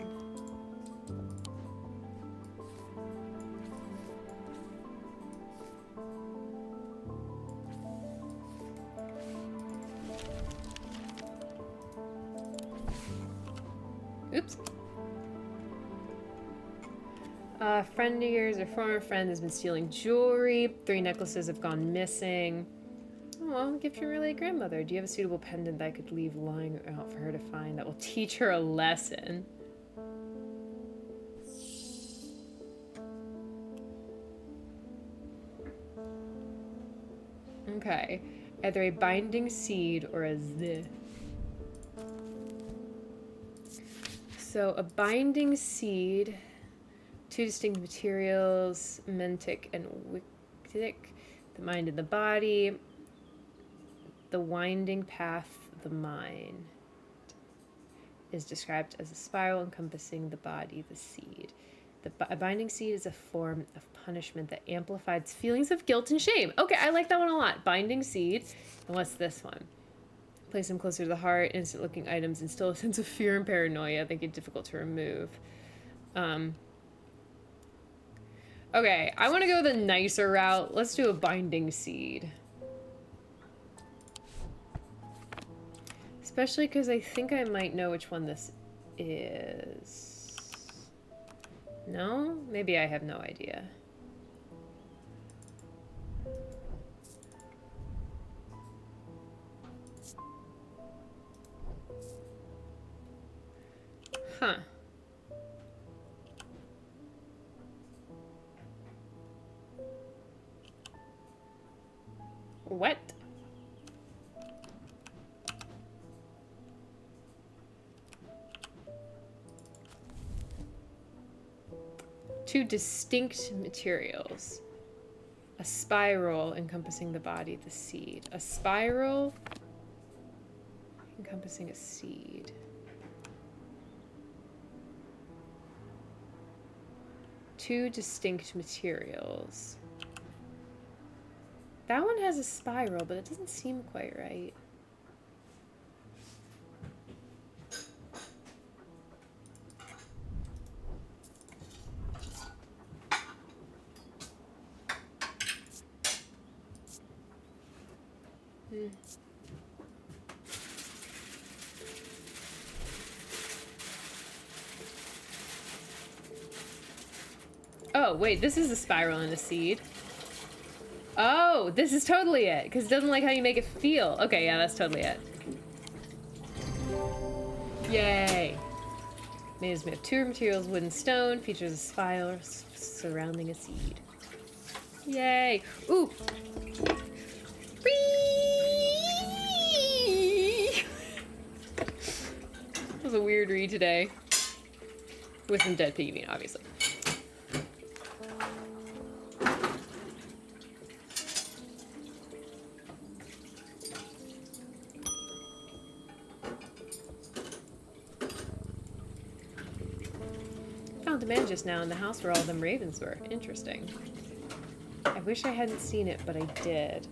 A friend of yours or former friend has been stealing jewelry. 3 necklaces have gone missing. Oh, well, gift from your late grandmother. Do you have a suitable pendant that I could leave lying out for her to find that will teach her a lesson? Okay. Either a binding seed or a z. So a binding seed, 2 distinct materials, mentic and wictic, the mind and the body, the winding path, the mind, is described as a spiral encompassing the body, the seed. A binding seed is a form of punishment that amplifies feelings of guilt and shame. Okay, I like that one a lot. Binding seed. And what's this one? Place them closer to the heart, innocent looking items instill a sense of fear and paranoia, make it difficult to remove. Okay, I want to go the nicer route. Let's do a binding seed. Especially because I think I might know which one this is. No? Maybe I have no idea. Huh. What? Two distinct materials. A spiral encompassing the body, the seed. A spiral encompassing a seed. Two distinct materials. That one has a spiral, but it doesn't seem quite right. Oh, wait, this is a spiral and a seed. Oh, this is totally it, because it doesn't like how you make it feel. Okay, yeah, that's totally it. Yay. Made is made of 2 materials, wood and stone, features a spiral surrounding a seed. Yay. Ooh. Whee! That was a weird read today. With some dead piggy bean, obviously. Found a man just now in the house where all them ravens were. Interesting. I wish I hadn't seen it, but I did.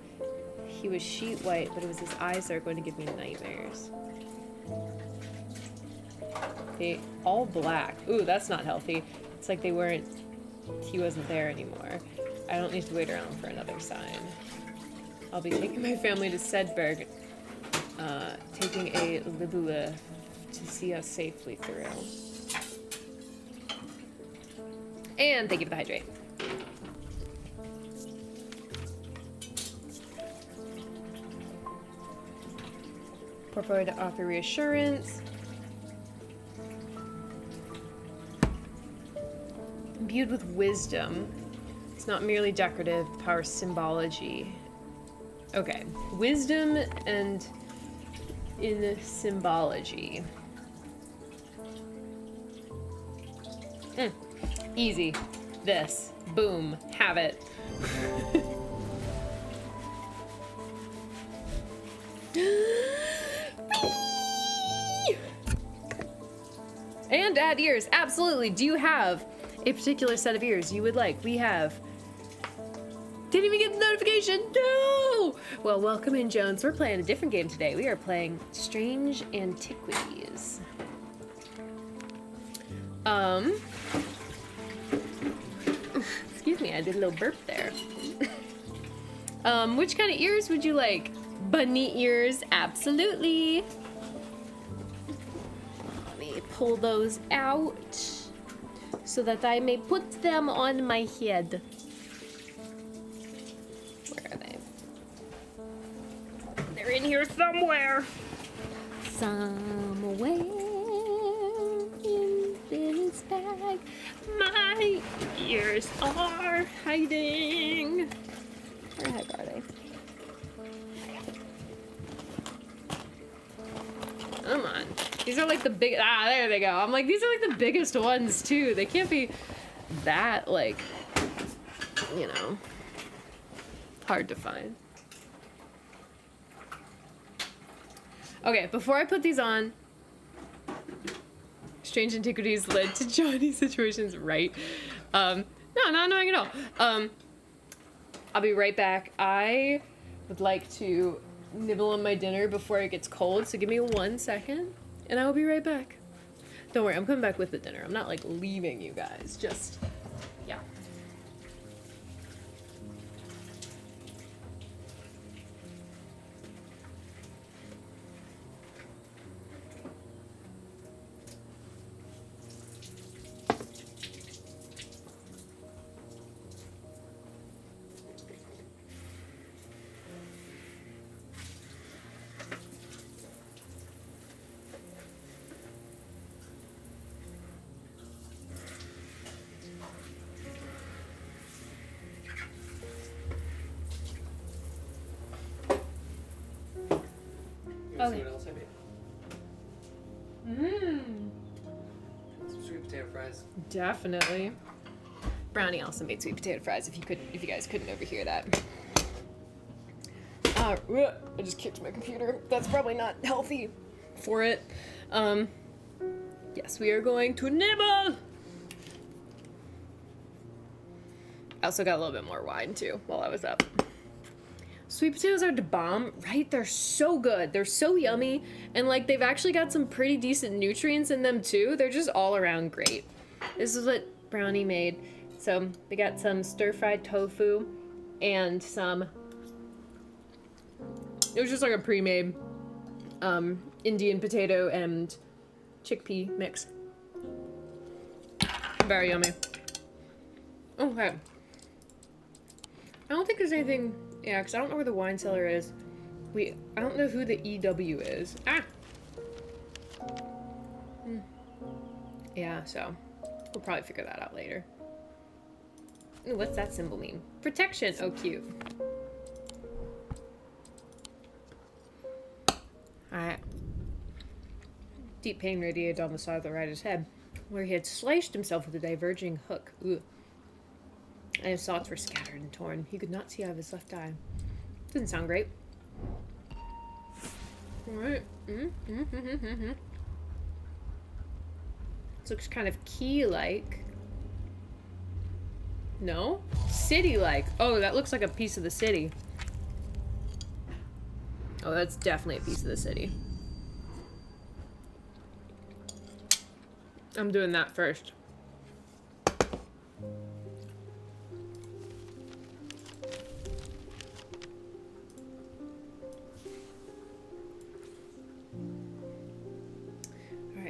He was sheet white, but it was his eyes that are going to give me nightmares. They all black. Ooh, that's not healthy. It's like they weren't... He wasn't there anymore. I don't need to wait around for another sign. I'll be taking my family to Sedberg, taking a Libula to see us safely through. And thank you for the hydrate. Pour forward to offer reassurance. Imbued with wisdom. It's not merely decorative, power symbology. Okay, wisdom and in symbology. Easy. This. Boom. Have it. And add ears. Absolutely. Do you have a particular set of ears you would like? We have... Didn't even get the notification. No! Well, welcome in, Jones. We're playing a different game today. We are playing Strange Antiquities. Excuse me, I did a little burp there. Which kind of ears would you like? Bunny ears, absolutely. Let me pull those out. so that I may put them on my head. Where are they? They're in here somewhere. Somewhere in this bag, my ears are hiding. Where the heck are they? Come on. These are like the big, there they go. I'm like, these are like the biggest ones too. They can't be that, like, you know, hard to find. Okay, before I put these on, Strange Antiquities led to Johnny's situations, right? No, not annoying at all. I'll be right back. I would like to nibble on my dinner before it gets cold, so give me 1 second, and I will be right back. Don't worry, I'm coming back with the dinner. I'm not, like, leaving you guys, just, yeah. See what else I made? Mmm. Some sweet potato fries. Definitely. Brownie also made sweet potato fries. If you guys couldn't overhear that. I just kicked my computer. That's probably not healthy for it. Yes, we are going to nibble. I also got a little bit more wine too while I was up. Sweet potatoes are the bomb, right? They're so good. They're so yummy. And like they've actually got some pretty decent nutrients in them too. They're just all around great. This is what Brownie made. So we got some stir-fried tofu and some, it was just like a pre-made Indian potato and chickpea mix. Very yummy. Okay. I don't think there's anything. Yeah, because I don't know where the wine cellar is. I don't know who the EW is. Ah! Yeah, so we'll probably figure that out later. Ooh, what's that symbol mean? Protection! Oh, cute. Alright. Deep pain radiated down the side of the rider's head, where he had sliced himself with a diverging hook. Ooh. And his thoughts were scattered and torn. He could not see out of his left eye. Doesn't sound great. Alright. This looks kind of key-like. No? City-like. Oh, that looks like a piece of the city. Oh, that's definitely a piece of the city. I'm doing that first.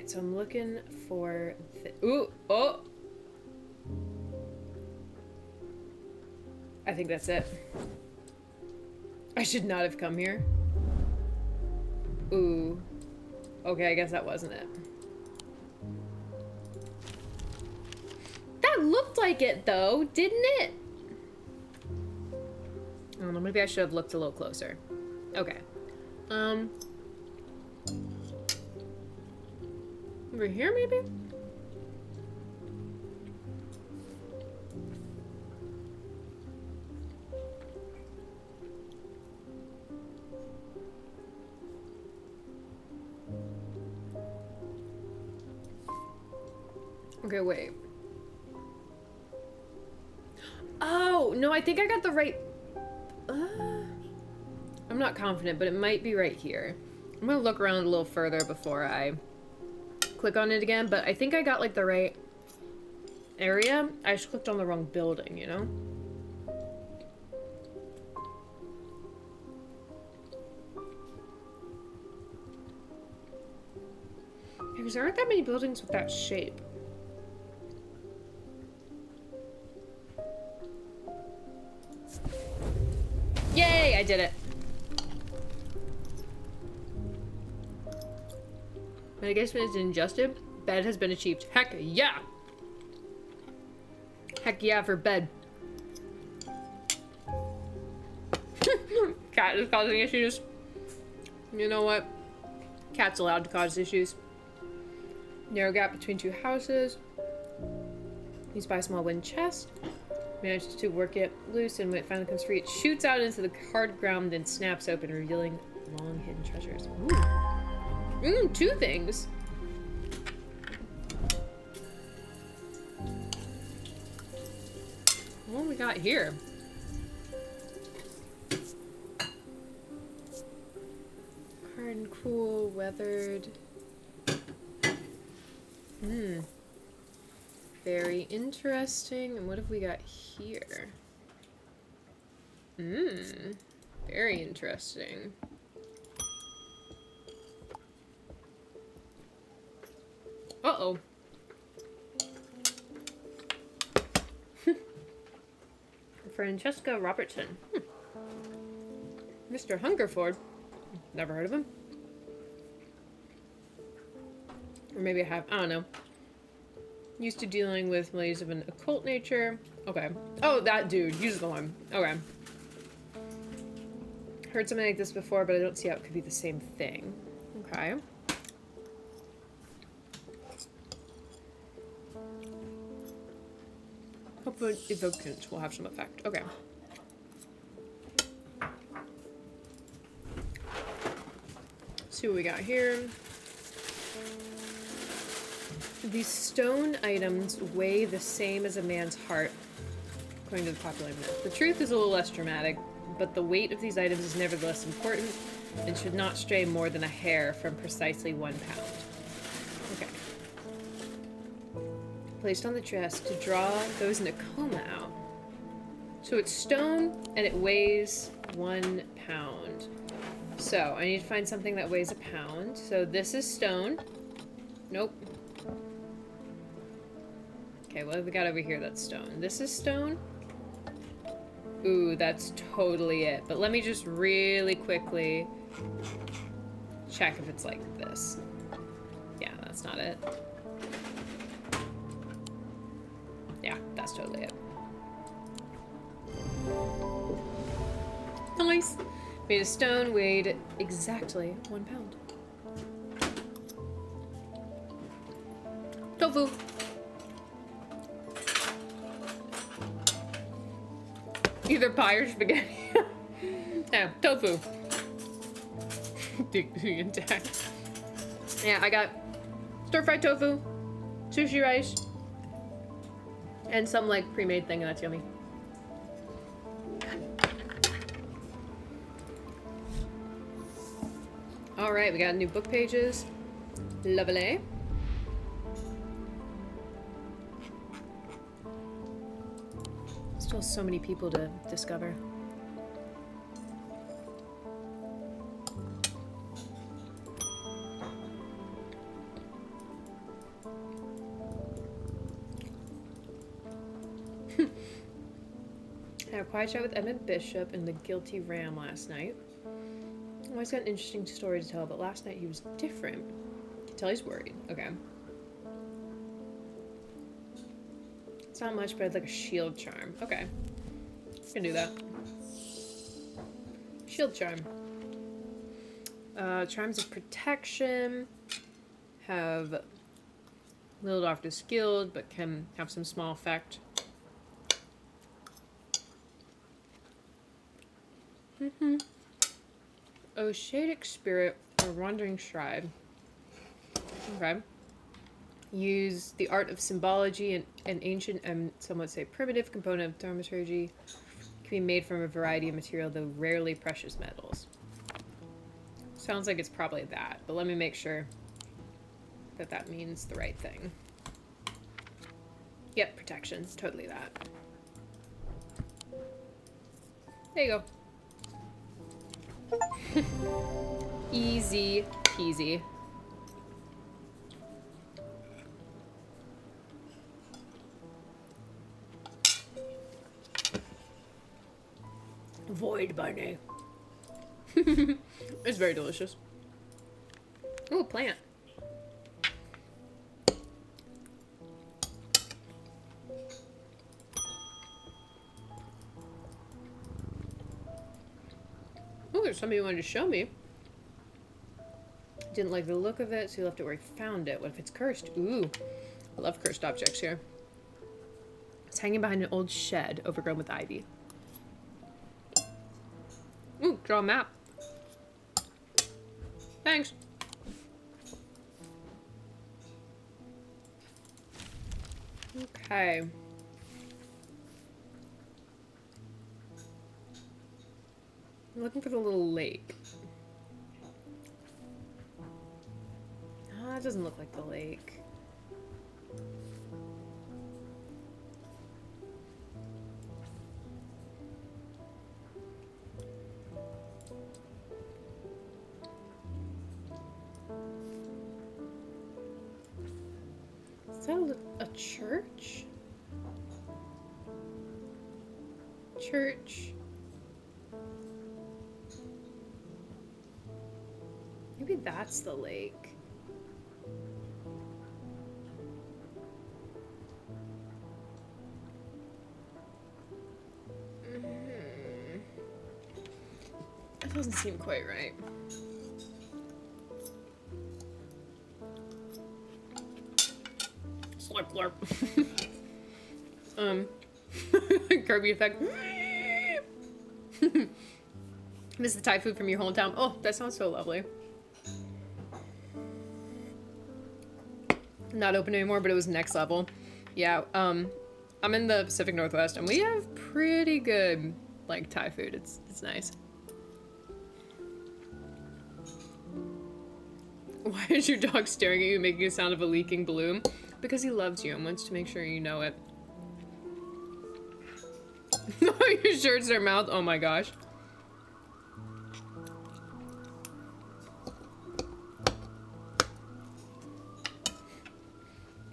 So I'm looking for ooh, oh! I think that's it. I should not have come here. Ooh. Okay, I guess that wasn't it. That looked like it though, didn't it? I don't know, maybe I should have looked a little closer. Okay. Over here, maybe? Okay, wait. Oh, no, I think I got the right... I'm not confident, but it might be right here. I'm gonna look around a little further before I click on it again, but I think I got like the right area. I just clicked on the wrong building, you know? Because there aren't that many buildings with that shape. I did it. Medication is ingested. Bed has been achieved. Heck yeah! Heck yeah for bed. Cat is causing issues. You know what? Cat's allowed to cause issues. Narrow gap between two houses. Used by a small wooden chest. Manages to work it loose, and when it finally comes free, it shoots out into the hard ground and snaps open, revealing long hidden treasures. Ooh. Two things. What we got here? Hard and cool, weathered. Very interesting. And what have we got here? Very interesting. Uh-oh. Francesca Robertson. Mr. Hungerford. Never heard of him. Or maybe I have. I don't know. Used to dealing with malaise of an occult nature. Okay. Oh, that dude. He's the one. Okay. Heard something like this before, but I don't see how it could be the same thing. Okay. Hopefully evokance will have some effect. Okay. See what we got here. These stone items weigh the same as a man's heart, according to the popular myth. The truth is a little less dramatic, but the weight of these items is nevertheless important and should not stray more than a hair from precisely 1 pound. Okay. Placed on the chest to draw those in a coma out. So it's stone and it weighs 1 pound. So I need to find something that weighs a pound. So this is stone. Nope. Okay, what have we got over here that's stone? This is stone. Ooh, that's totally it. But let me just really quickly check if it's like this. Yeah, that's not it. Yeah, that's totally it. Nice! Made of stone, weighed exactly 1 pound. Tofu! Either pie or spaghetti. Yeah, tofu. Dignity intact. Yeah, I got stir-fried tofu, sushi rice, and some like pre-made thing, and that's yummy. All right, we got new book pages. Lovely. Still so many people to discover. I had a quiet chat with Emmett Bishop and the Guilty Ram last night. Always got an interesting story to tell, but last night he was different. You can tell he's worried. Okay. It's not much, but I'd like a shield charm. Okay. I can do that. Shield charm. Charms of protection have little after skilled, but can have some small effect. Oshadic spirit or wandering shrine. Okay. Use the art of symbology and an ancient and some would say primitive component of thaumaturgy. Can be made from a variety of material, though rarely precious metals. Sounds like it's probably that, but let me make sure that that means the right thing. Yep, protection. Totally that. There you go. Easy peasy. Void bunny. It's very delicious. Ooh, plant. Ooh, there's somebody who wanted to show me. Didn't like the look of it, so he left it where he found it. What if it's cursed? Ooh, I love cursed objects here. It's hanging behind an old shed overgrown with ivy. Ooh, draw a map. Thanks. Okay. I'm looking for the little lake. Ah, that doesn't look like the lake. Is that a church? Church. Maybe that's the lake. That doesn't seem quite right. Slurp, slurp. Kirby effect. Miss the Thai food from your hometown. Oh, that sounds so lovely. Not open anymore, but it was next level. Yeah, I'm in the Pacific Northwest, and we have pretty good, like, Thai food. It's nice. Why is your dog staring at you, making a sound of a leaking balloon? Because he loves you and wants to make sure you know it. Your shirt's their mouth? Oh my gosh.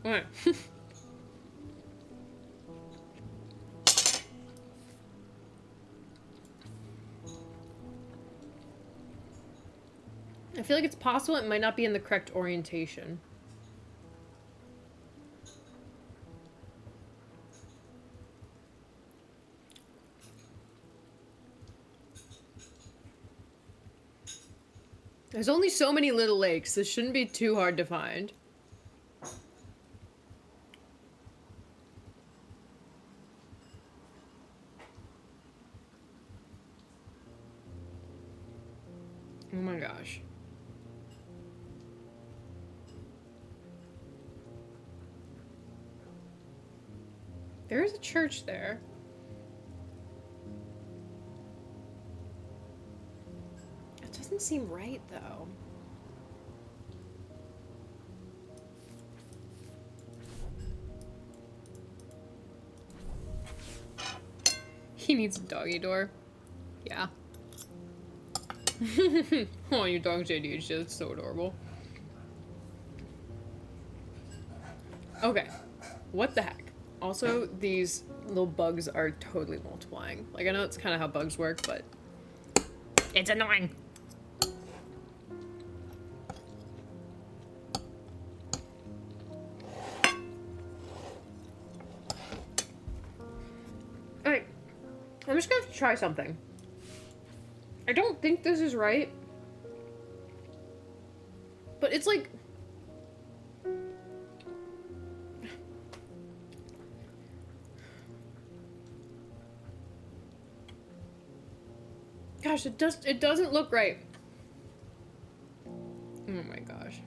Alright. I feel like it's possible it might not be in the correct orientation. There's only so many little lakes. This shouldn't be too hard to find. Oh my gosh. There is a church there. It doesn't seem right, though. He needs a doggy door. Yeah. Oh, your dog's ADHD. That's so adorable. Okay. What the heck? Also, these little bugs are totally multiplying. Like, I know it's kind of how bugs work, but it's annoying. Alright. I'm just gonna have to try something. I don't think this is right. But it's like... Gosh, it doesn't look right. Oh my gosh.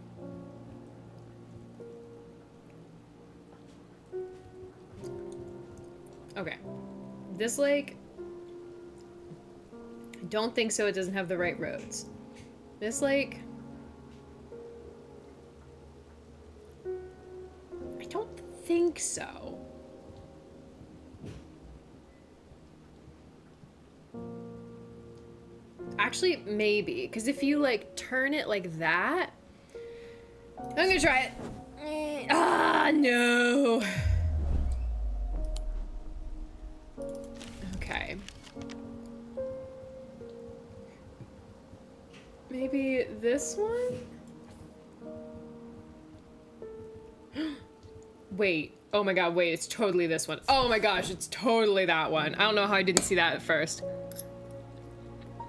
Okay. This lake... I don't think so. It doesn't have the right roads. This lake... I don't think so. Actually, maybe. Because if you, like, turn it like that... I'm gonna try it. Ah, no. Okay. Maybe this one? Wait. Oh my god, wait, it's totally this one. Oh my gosh, it's totally that one. I don't know how I didn't see that at first.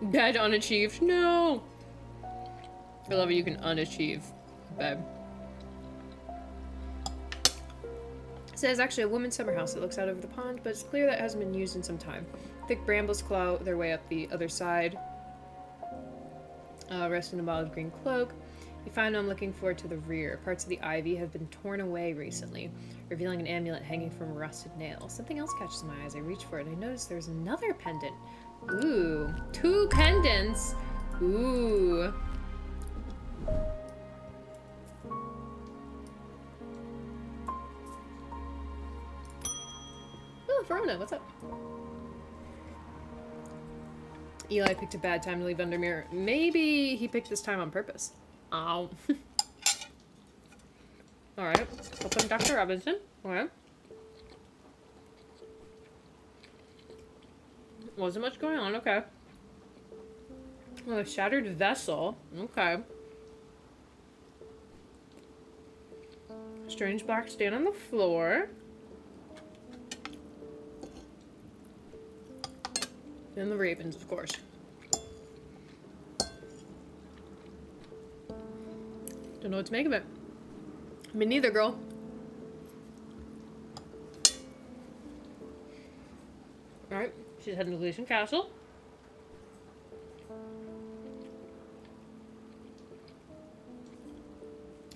Bed unachieved. No! I love it, you can unachieve bed. So there's actually a woman's summer house that looks out over the pond, but it's clear that it hasn't been used in some time. Thick brambles claw their way up the other side. Resting in a bottle of green cloak. You find I'm looking forward to the rear. Parts of the ivy have been torn away recently, revealing an amulet hanging from a rusted nail. Something else catches my eyes. I reach for it and I notice there's another pendant. Ooh, 2 pendants. Ooh. Oh, Verona, what's up? Eli picked a bad time to leave Undermere. Maybe he picked this time on purpose. Oh. Alright. Open Dr. Robinson. Alright. Wasn't much going on, okay. Oh, a shattered vessel. Okay. Strange black stain on the floor. And the ravens, of course. Don't know what to make of it. Me neither, girl. Alright, she's heading to Elysian Castle.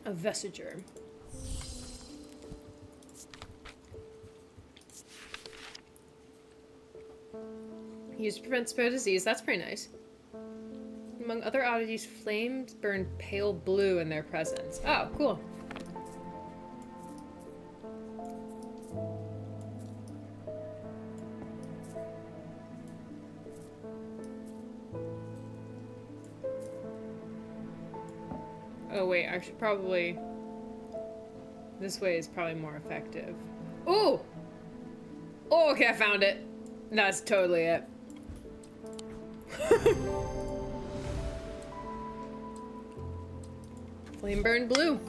A vestiger. Used to prevent spare disease. That's pretty nice. Among other oddities, flames burn pale blue in their presence. Oh, cool. Oh wait, I should probably... This way is probably more effective. Ooh! Oh, okay, I found it. That's totally it. Flame burned blue.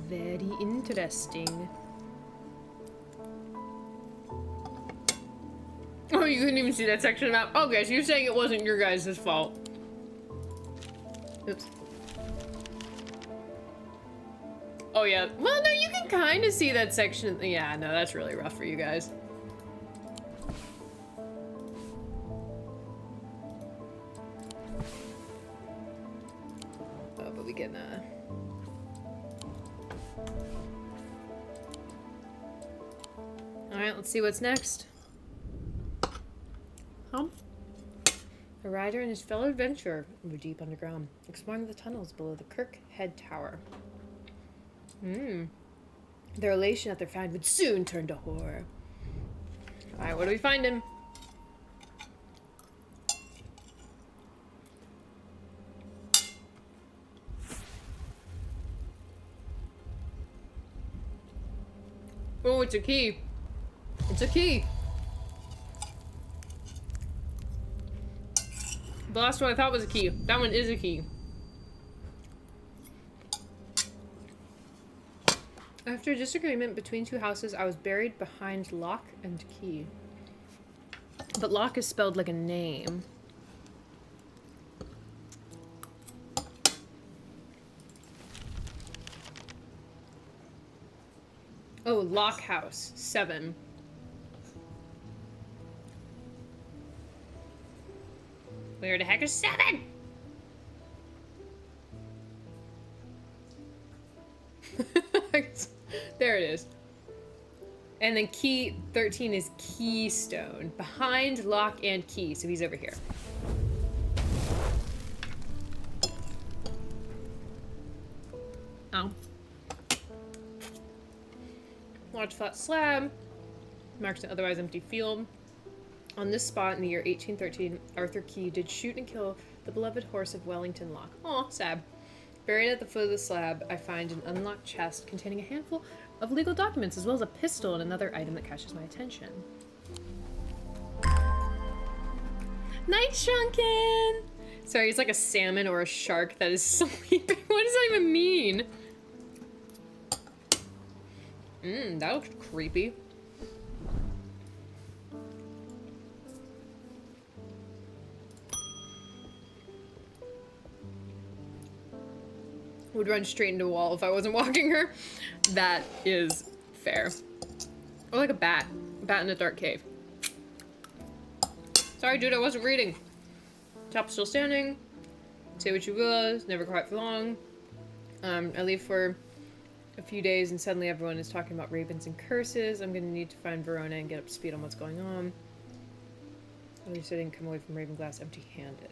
Very interesting. Oh, you couldn't even see that section of map. Okay, so you're saying it wasn't your guys' fault. Oops. Oh yeah, well no, you can kind of see that section. Yeah, no, that's really rough for you guys. Oh, but we can, Alright, let's see what's next. A rider and his fellow adventurer were deep underground, exploring the tunnels below the Kirk Head Tower. Their elation at their find would soon turn to horror. Alright, what do we find him? Oh, it's a key. It's a key. The last one I thought was a key. That one is a key. After a disagreement between two houses, I was buried behind lock and key. But lock is spelled like a name. Oh, lock house. 7. Where the heck is 7? There it is. And then key 13 is keystone. Behind lock and key. So he's over here. Oh. Large flat slab. Marks an otherwise empty field. On this spot in the year 1813, Arthur Key did shoot and kill the beloved horse of Wellington Locke. Aw, sad. Buried at the foot of the slab, I find an unlocked chest containing a handful of legal documents, as well as a pistol and another item that catches my attention. Night Shrunken! Sorry, he's like a salmon or a shark that is sleeping. What does that even mean? That looks creepy. Would run straight into a wall if I wasn't walking her. That is fair. Or like a bat. A bat in a dark cave. Sorry, dude, I wasn't reading. Top still standing. Say what you will. Never quiet for long. I leave for a few days and suddenly everyone is talking about ravens and curses. I'm gonna need to find Verona and get up to speed on what's going on. At least I didn't come away from Ravenglass empty-handed.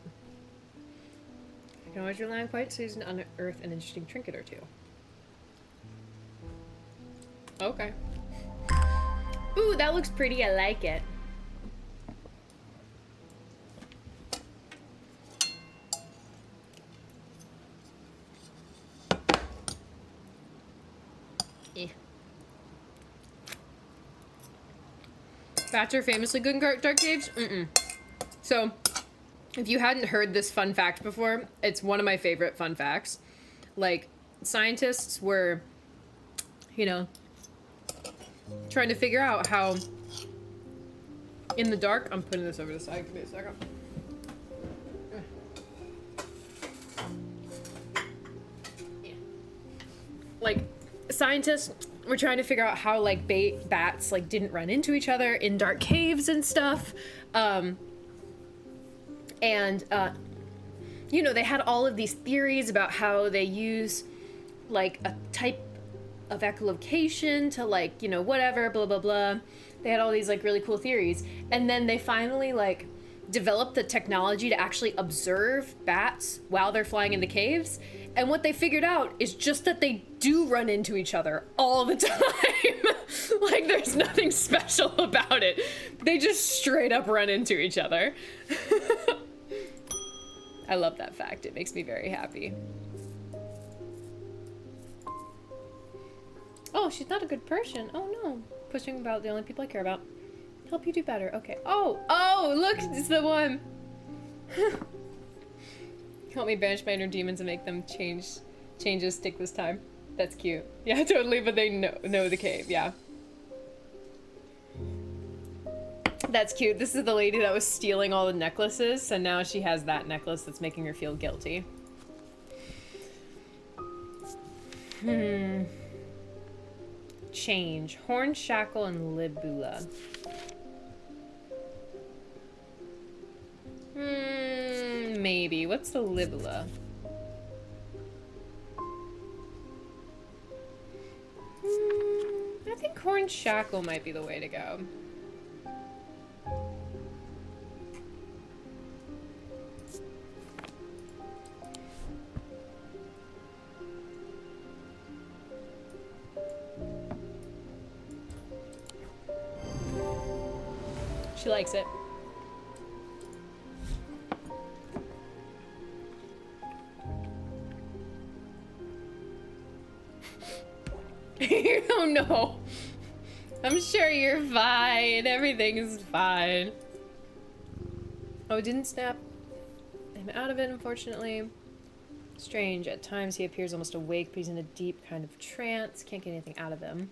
I can always rely on quiet Susan to unearth an interesting trinket or two. Okay. Ooh, that looks pretty. I like it. Bats are famously good in dark caves? So, if you hadn't heard this fun fact before, it's one of my favorite fun facts. Like, scientists were, you know, trying to figure out how in the dark... I'm putting this over the side. Give me a second. Like, scientists were trying to figure out how, like, bats, like, didn't run into each other in dark caves and stuff. You know, they had all of these theories about how they use, like, a type of echolocation to, like, you know, whatever, blah, blah, blah. They had all these, like, really cool theories. And then they finally, like, developed the technology to actually observe bats while they're flying in the caves. And what they figured out is just that they do run into each other all the time. Like, there's nothing special about it. They just straight up run into each other. I love that fact. It makes me very happy. Oh, she's not a good person. Oh no. Pushing about the only people I care about. Help you do better. Okay. Oh, look, it's the one. Help me banish my inner demons and make them changes stick this time. That's cute. Yeah, totally, but they know the cave, yeah. That's cute. This is the lady that was stealing all the necklaces, and now she has that necklace that's making her feel guilty. Change. Horn, shackle, and libula. Maybe. What's the libula? I think horn shackle might be the way to go. She likes it. Oh no. I'm sure you're fine. Everything is fine. Oh, it didn't snap him out of it, unfortunately. Strange. At times he appears almost awake, but he's in a deep kind of trance. Can't get anything out of him.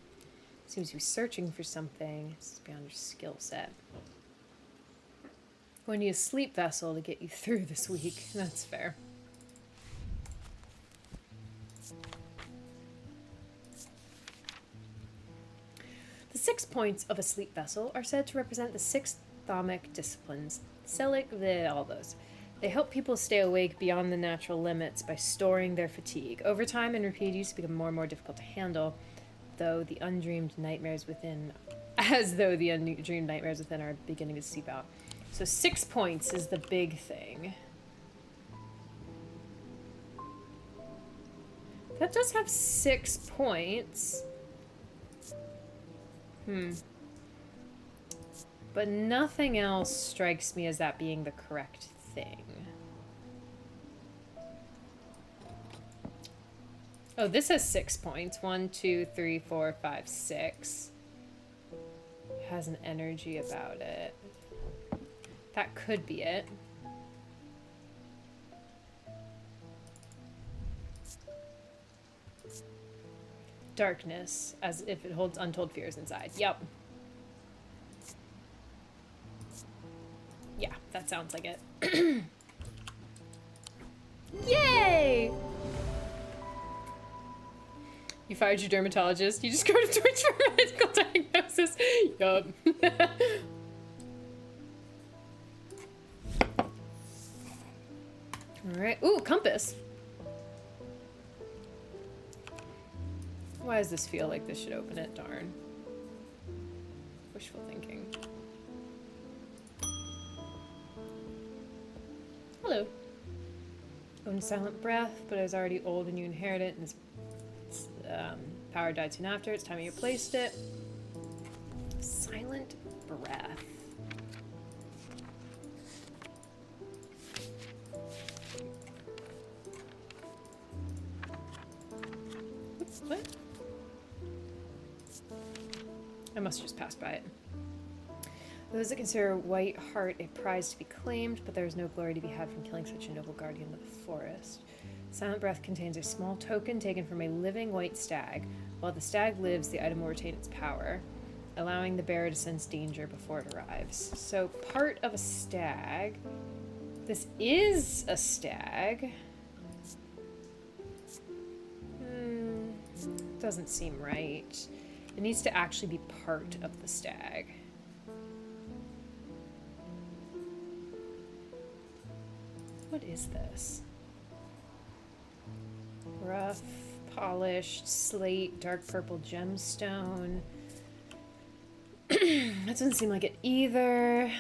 Seems to be searching for something. This is beyond your skill set. Going to need a sleep vessel to get you through this week. That's fair. The 6 points of a sleep vessel are said to represent the 6 thalamic disciplines. Selic, all those. They help people stay awake beyond the natural limits by storing their fatigue. Over time and repeated use become more and more difficult to handle, as though the undreamed nightmares within are beginning to seep out. So 6 points is the big thing. That does have 6 points. But nothing else strikes me as that being the correct thing. Oh, this has 6 points. 1, 2, 3, 4, 5, 6. Has an energy about it. That could be it. Darkness, as if it holds untold fears inside. Yep. Yeah, that sounds like it. Yay! You fired your dermatologist. You just go to Twitch for medical diagnosis. Yup. Alright. Ooh, compass. Why does this feel like this should open it? Darn. Wishful thinking. Hello. Own silent breath, but I was already old when you inherited it, and its power died soon after. It's time you replaced it. Silent breath. Oops, what? I must have just passed by it. Those that consider White Heart a prize to be claimed, but there is no glory to be had from killing such a noble guardian of the forest. Silent Breath contains a small token taken from a living white stag. While the stag lives, the item will retain its power, allowing the bearer to sense danger before it arrives. So, part of a stag. This is a stag. Doesn't seem right. It needs to actually be part of the stag. What is this? Rough, polished, slate, dark purple gemstone. That doesn't seem like it either.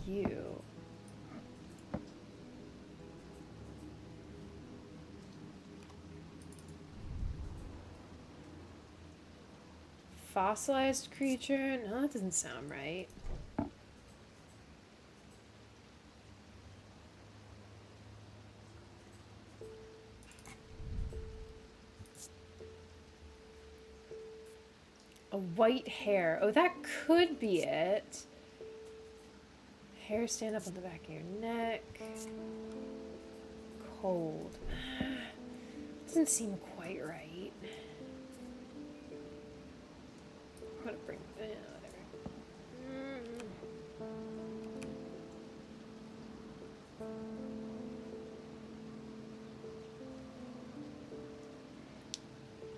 You. Fossilized creature? No, that doesn't sound right. A white hair. Oh, that could be it. Hair stand up on the back of your neck. Cold. Doesn't seem quite right. I'm gonna bring whatever.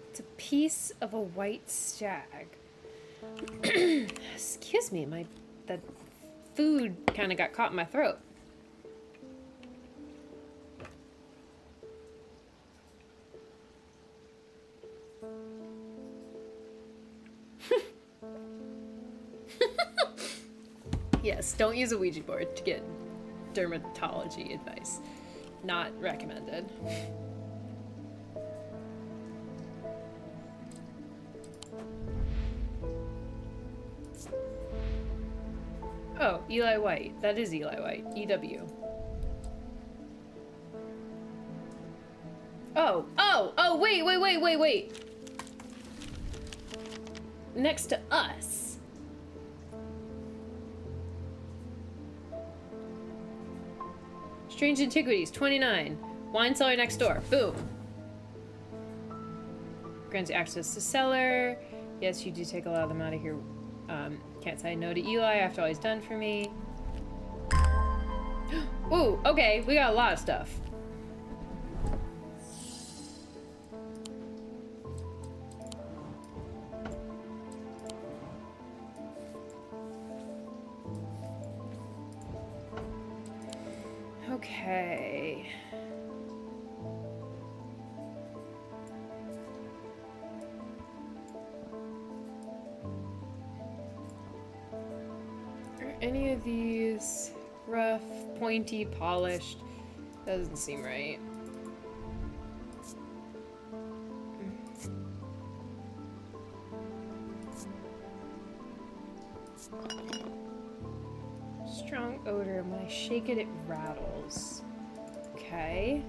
It's a piece of a white stag. Excuse me, that food kind of got caught in my throat. Yes, don't use a Ouija board to get dermatology advice. Not recommended. Oh, Eli White. That is Eli White. EW. Oh, wait. Next to us. Strange Antiquities, 29. Wine cellar next door. Boom. Grants you access to cellar. Yes, you do take a lot of them out of here. Can't say no to Eli after all he's done for me. Ooh, okay, we got a lot of stuff. Okay. Are any of these rough, pointy, polished? Doesn't seem right. Strong odor, and when I shake it, it rattles. Okay.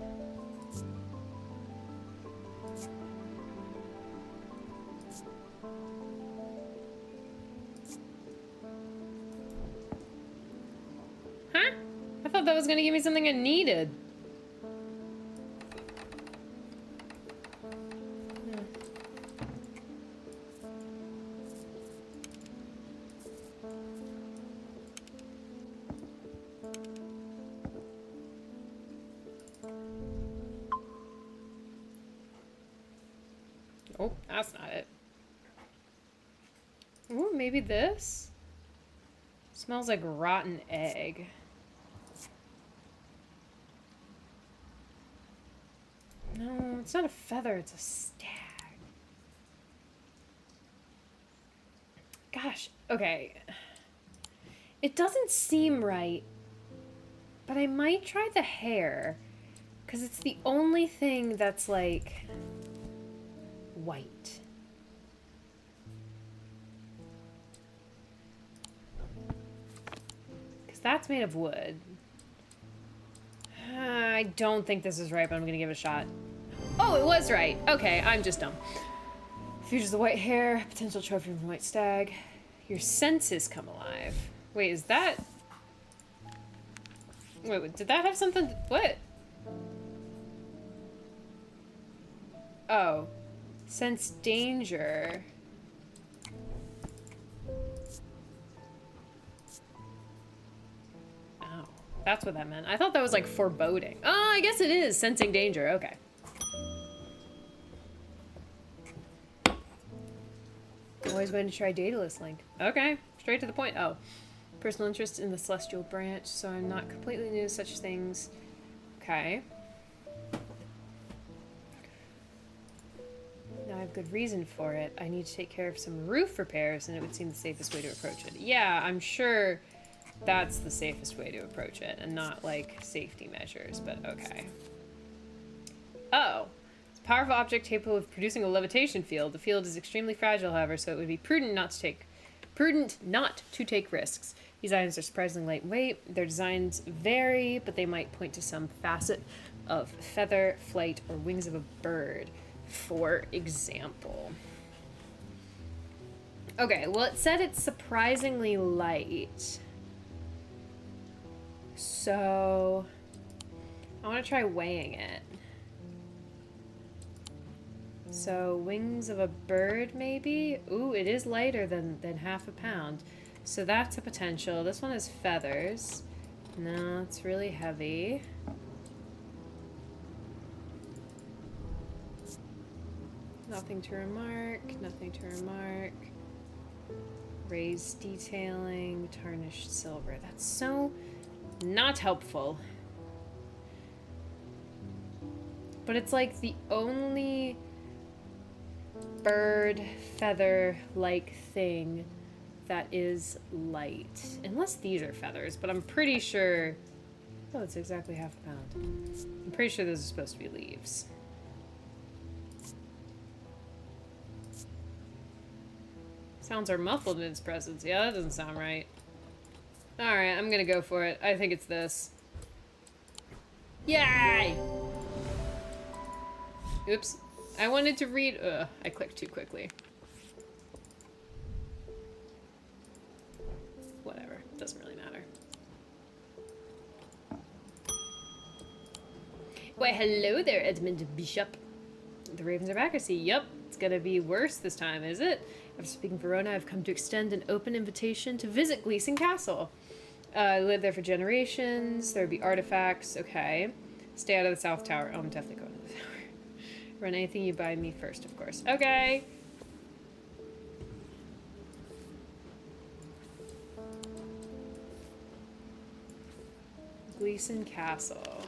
Huh? I thought that was gonna give me something I needed. Oh, that's not it. Ooh, maybe this? Smells like rotten egg. No, it's not a feather, it's a stag. Gosh, okay. It doesn't seem right, but I might try the hair, because it's the only thing that's like white. Because that's made of wood. I don't think this is right, but I'm gonna give it a shot. Oh, it was right. Okay, I'm just dumb. Features the white hair, potential trophy from white stag. Your senses come alive. Wait, is that... Wait, did that have something... What? Oh. Sense danger. Oh, that's what that meant. I thought that was like foreboding. Oh, I guess it is. Sensing danger. Okay. Always going to try Daedalus Link. Okay, straight to the point. Oh. Personal interest in the Celestial Branch, so I'm not completely new to such things. Okay. Now I have good reason for it. I need to take care of some roof repairs, and it would seem the safest way to approach it. Yeah, I'm sure that's the safest way to approach it, and not, like, safety measures, but okay. Oh. It's a powerful object capable of producing a levitation field. The field is extremely fragile, however, so it would be prudent not to take risks. These items are surprisingly lightweight. Their designs vary, but they might point to some facet of feather, flight, or wings of a bird, for example. Okay, well, it said it's surprisingly light. So, I want to try weighing it. So, wings of a bird, maybe? Ooh, it is lighter than half a pound. So that's a potential. This one has feathers. No, it's really heavy. Nothing to remark, nothing to remark. Raised detailing, tarnished silver. That's so not helpful. But it's like the only bird feather-like thing that is light. Unless these are feathers, but I'm pretty sure... Oh, it's exactly half a pound. I'm pretty sure those are supposed to be leaves. Sounds are muffled in its presence. Yeah, that doesn't sound right. Alright, I'm gonna go for it. I think it's this. Yay! Oops. I wanted to read... I clicked too quickly. Whatever. Doesn't really matter. Why, hello there, Edmund Bishop. The Ravens are back, I see. Yep. It's gonna be worse this time, is it? After speaking Verona, I've come to extend an open invitation to visit Gleeson Castle. I lived there for generations. There would be artifacts. Okay. Stay out of the South Tower. Oh, I'm definitely going to the tower. Run anything you buy me first, of course. Okay. Gleeson Castle.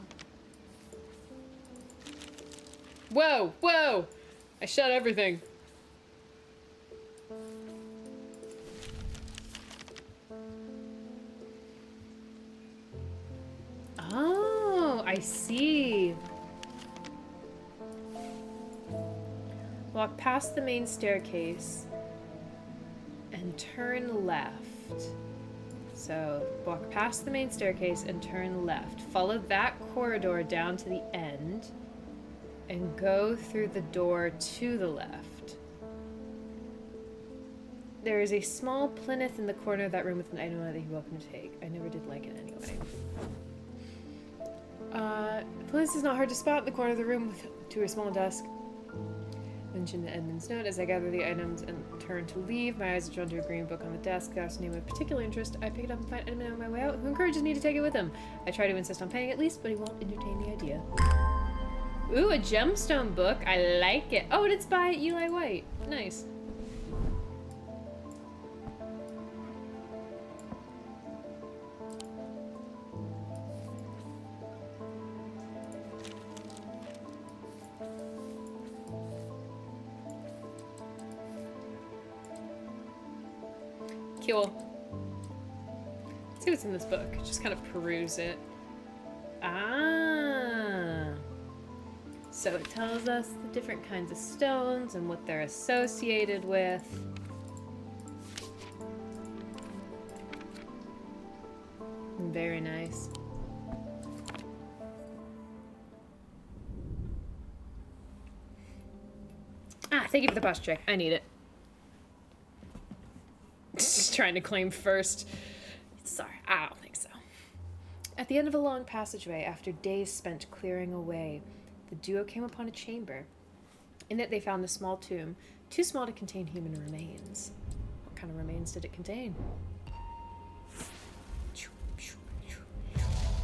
Whoa! Whoa! I shut everything. Oh, I see. Walk past the main staircase and and turn left. So walk past the main staircase and turn left. Follow that corridor down to the end and go through the door to the left. There is a small plinth in the corner of that room with an item on it that you're welcome to take. I never did like it anyway. The plinth is not hard to spot in the corner of the room to a small desk. Mention Edmund's note as I gather the items and turn to leave. My eyes are drawn to a green book on the desk. That's a name of particular interest. I pick it up and find Edmund on my way out, who encourages me to take it with him. I try to insist on paying at least, but he won't entertain the idea. Ooh, a gemstone book. I like it. Oh, and it's by Eli White. Nice. Cool. Let's see what's in this book. Just kind of peruse it. Ah. So it tells us the different kinds of stones and what they're associated with. Very nice. Ah, thank you for the posture check. I need it. Just trying to claim first. Sorry, I don't think so. At the end of a long passageway, after days spent clearing away, the duo came upon a chamber. In it they found a small tomb, too small to contain human remains. What kind of remains did it contain?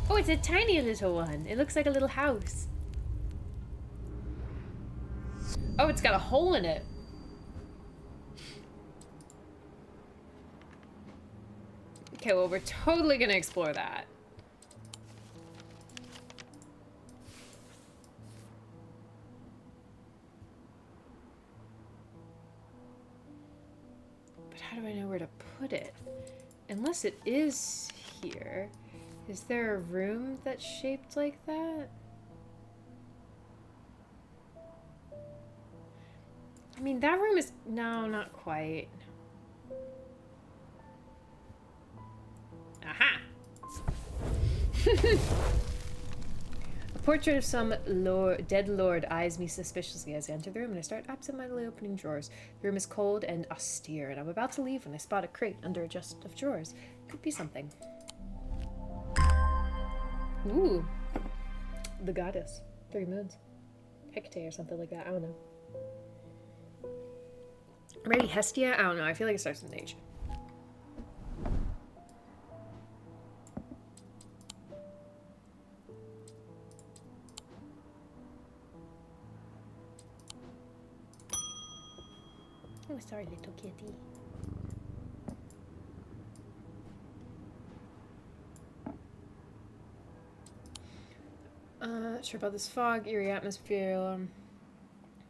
Oh, it's a tiny little one. It looks like a little house. Oh, it's got a hole in it. Okay, well, we're totally gonna explore that. But how do I know where to put it? Unless it is here. Is there a room that's shaped like that? I mean, that room is... No, not quite. Aha! A portrait of some dead lord eyes me suspiciously as I enter the room, and I start absentmindedly opening drawers. The room is cold and austere, and I'm about to leave when I spot a crate under a chest of drawers. Could be something. Ooh. The goddess. 3 moons. Hecate or something like that. I don't know. Maybe Hestia? I don't know. I feel like it starts with an H. Oh, sorry, little kitty. Sure about this fog, eerie atmosphere.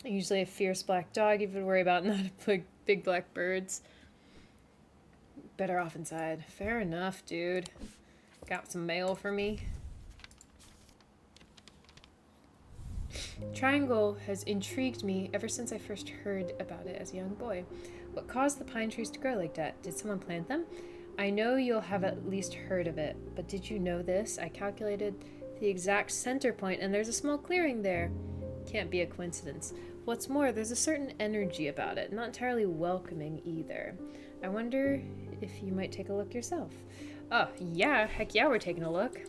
Usually a fierce black dog you would worry about, not a big black birds. Better off inside. Fair enough, dude. Got some mail for me. Triangle has intrigued me ever since I first heard about it as a young boy. What caused the pine trees to grow like that? Did someone plant them? I know you'll have at least heard of it, but did you know this? I calculated the exact center point, and there's a small clearing there. Can't be a coincidence. What's more, there's a certain energy about it, not entirely welcoming either. I wonder if you might take a look yourself. Oh, yeah, heck yeah, we're taking a look.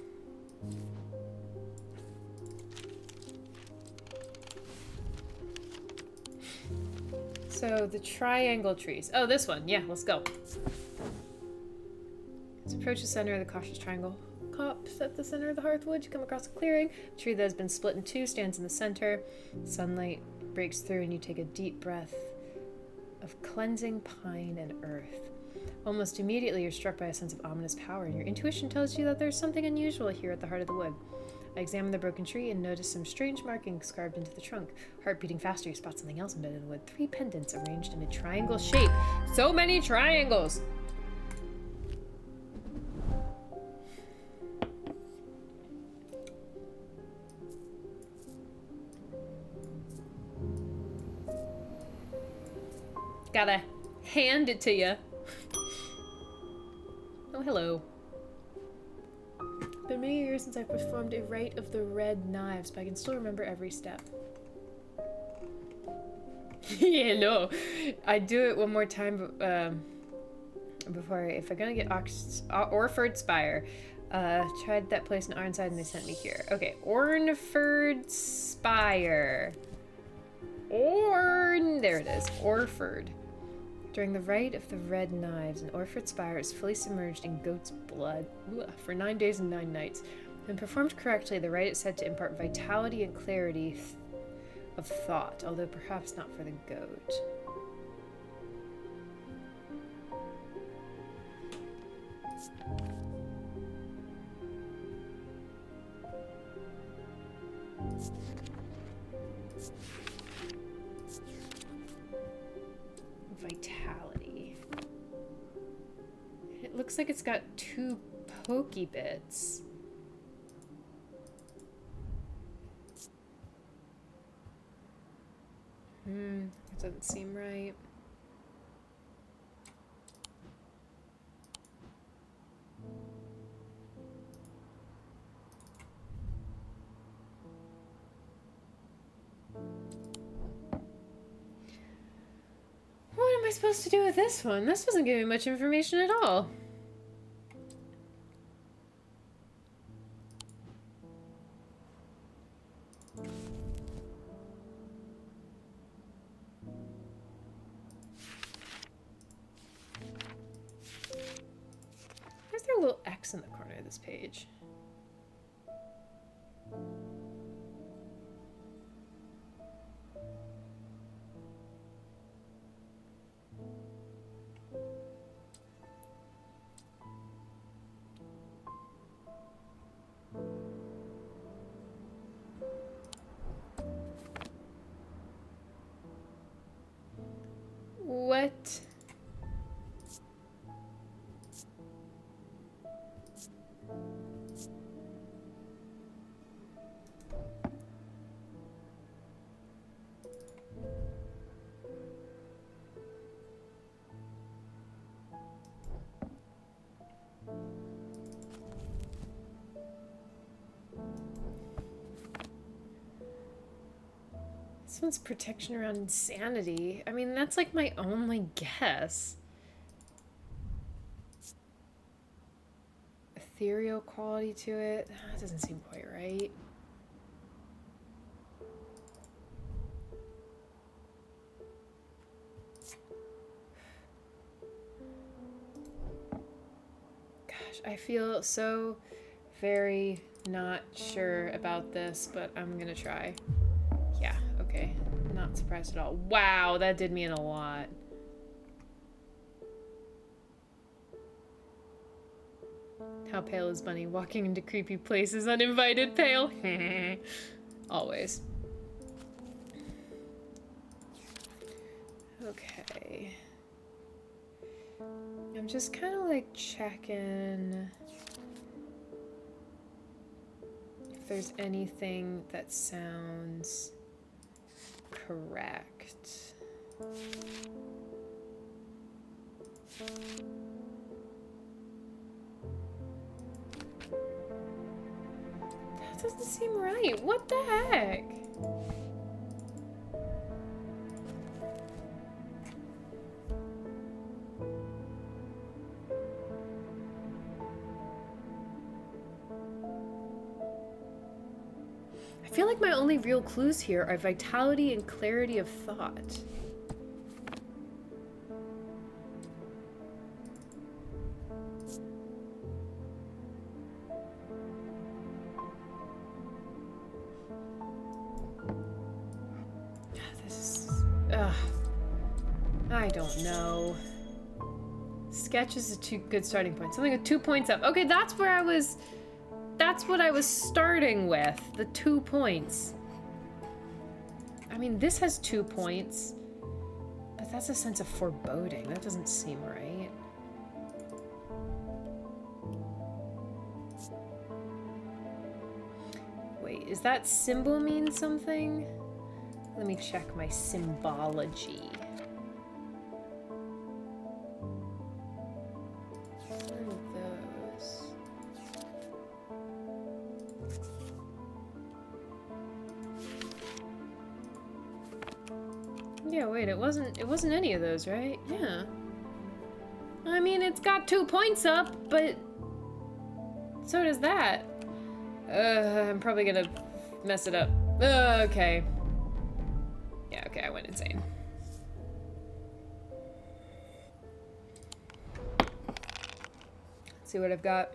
So, the triangle trees. Oh, this one. Yeah, let's go. Let's approach the center of the cautious triangle. Cops at the center of the hearthwood. You come across a clearing. A tree that has been split in two stands in the center. Sunlight breaks through and you take a deep breath of cleansing pine and earth. Almost immediately, you're struck by a sense of ominous power, and your intuition tells you that there's something unusual here at the heart of the wood. I examine the broken tree and notice some strange markings carved into the trunk. Heart beating faster, you spot something else embedded in the wood. 3 pendants arranged in a triangle shape. So many triangles! Gotta hand it to you. Oh, hello. Been many years since I performed a rite of the red knives, but I can still remember every step. Yeah, no. I'd do it one more time before, if I'm gonna get Orford Spire. Tried that place in Arnside and they sent me here. Okay, Ornford Spire. There it is, Orford. During the rite of the red knives, an Orford Spire is fully submerged in goat's blood for 9 days and 9 nights. When performed correctly, the rite is said to impart vitality and clarity of thought, although perhaps not for the goat. Vitality. It looks like it's got 2 pokey bits. That doesn't seem right. What am I supposed to do with this one? This doesn't give me much information at all. Where's there a little X in the corner of this page? What? This one's protection around insanity. I mean, that's like my only guess. Ethereal quality to it. That doesn't seem quite right. Gosh, I feel so very not sure about this, but I'm gonna try. Yeah, okay. Not surprised at all. Wow, that did me in a lot. How pale is Bunny? Walking into creepy places uninvited pale? Always. Okay. I'm just kind of like checking if there's anything that sounds correct. That doesn't seem right. What the heck? I feel like my only real clues here are vitality and clarity of thought. I don't know. Sketch is a good starting point. Something with 2 points up. Okay, that's where I was... That's what I was starting with. The 2 points. I mean, this has 2 points. But that's a sense of foreboding. That doesn't seem right. Wait, is that symbol mean something? Let me check my symbology. One of wait, it wasn't any of those, right? Yeah. I mean, it's got 2 points up, but so does that. I'm probably gonna mess it up. Okay. Yeah, okay, I went insane. Let's see what I've got.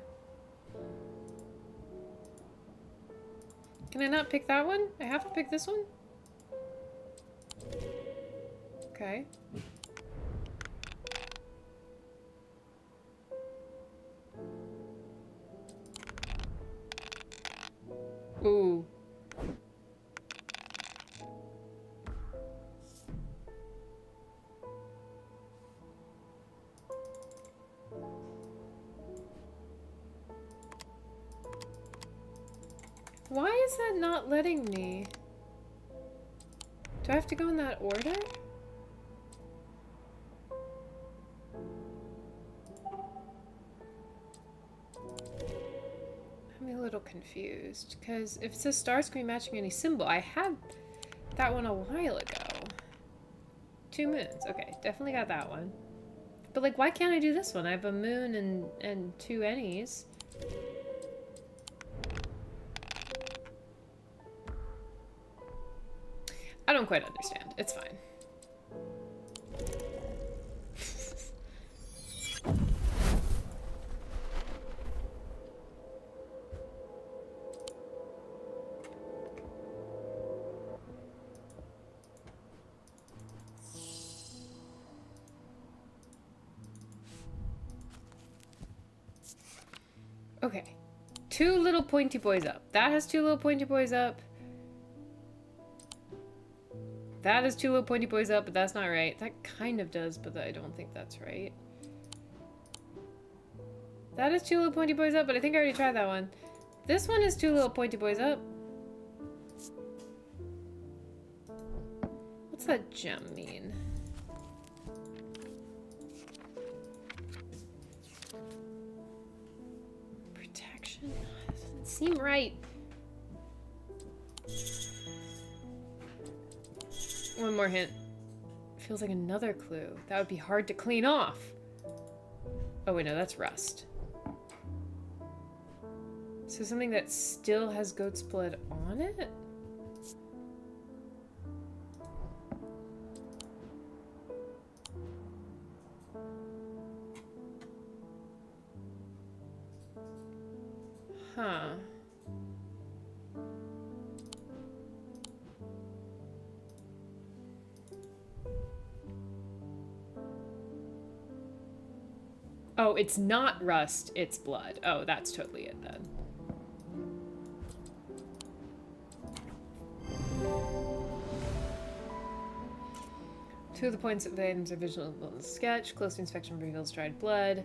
Can I not pick that one? I have to pick this one? Okay. Ooh. Why is that not letting me? Do I have to go in that order? I'm a little confused, because if it says star screen matching any symbol, I had that one a while ago. 2 moons. Okay, definitely got that one. But like, why can't I do this one? I have a moon and 2 ennies. I don't quite understand. It's fine. Okay. 2 little pointy boys up. That has 2 little pointy boys up. That is 2 little pointy boys up, but that's not right. That kind of does, but I don't think that's right. That is 2 little pointy boys up, but I think I already tried that one. This one is 2 little pointy boys up. What's that gem mean? Protection? That doesn't seem right. One more hint. Feels like another clue. That would be hard to clean off. Oh wait, no, that's rust. So something that still has goat's blood on it? Huh. Oh, it's not rust, it's blood. Oh, that's totally it then. Two of the points of the items are visual on the sketch. Close inspection reveals dried blood.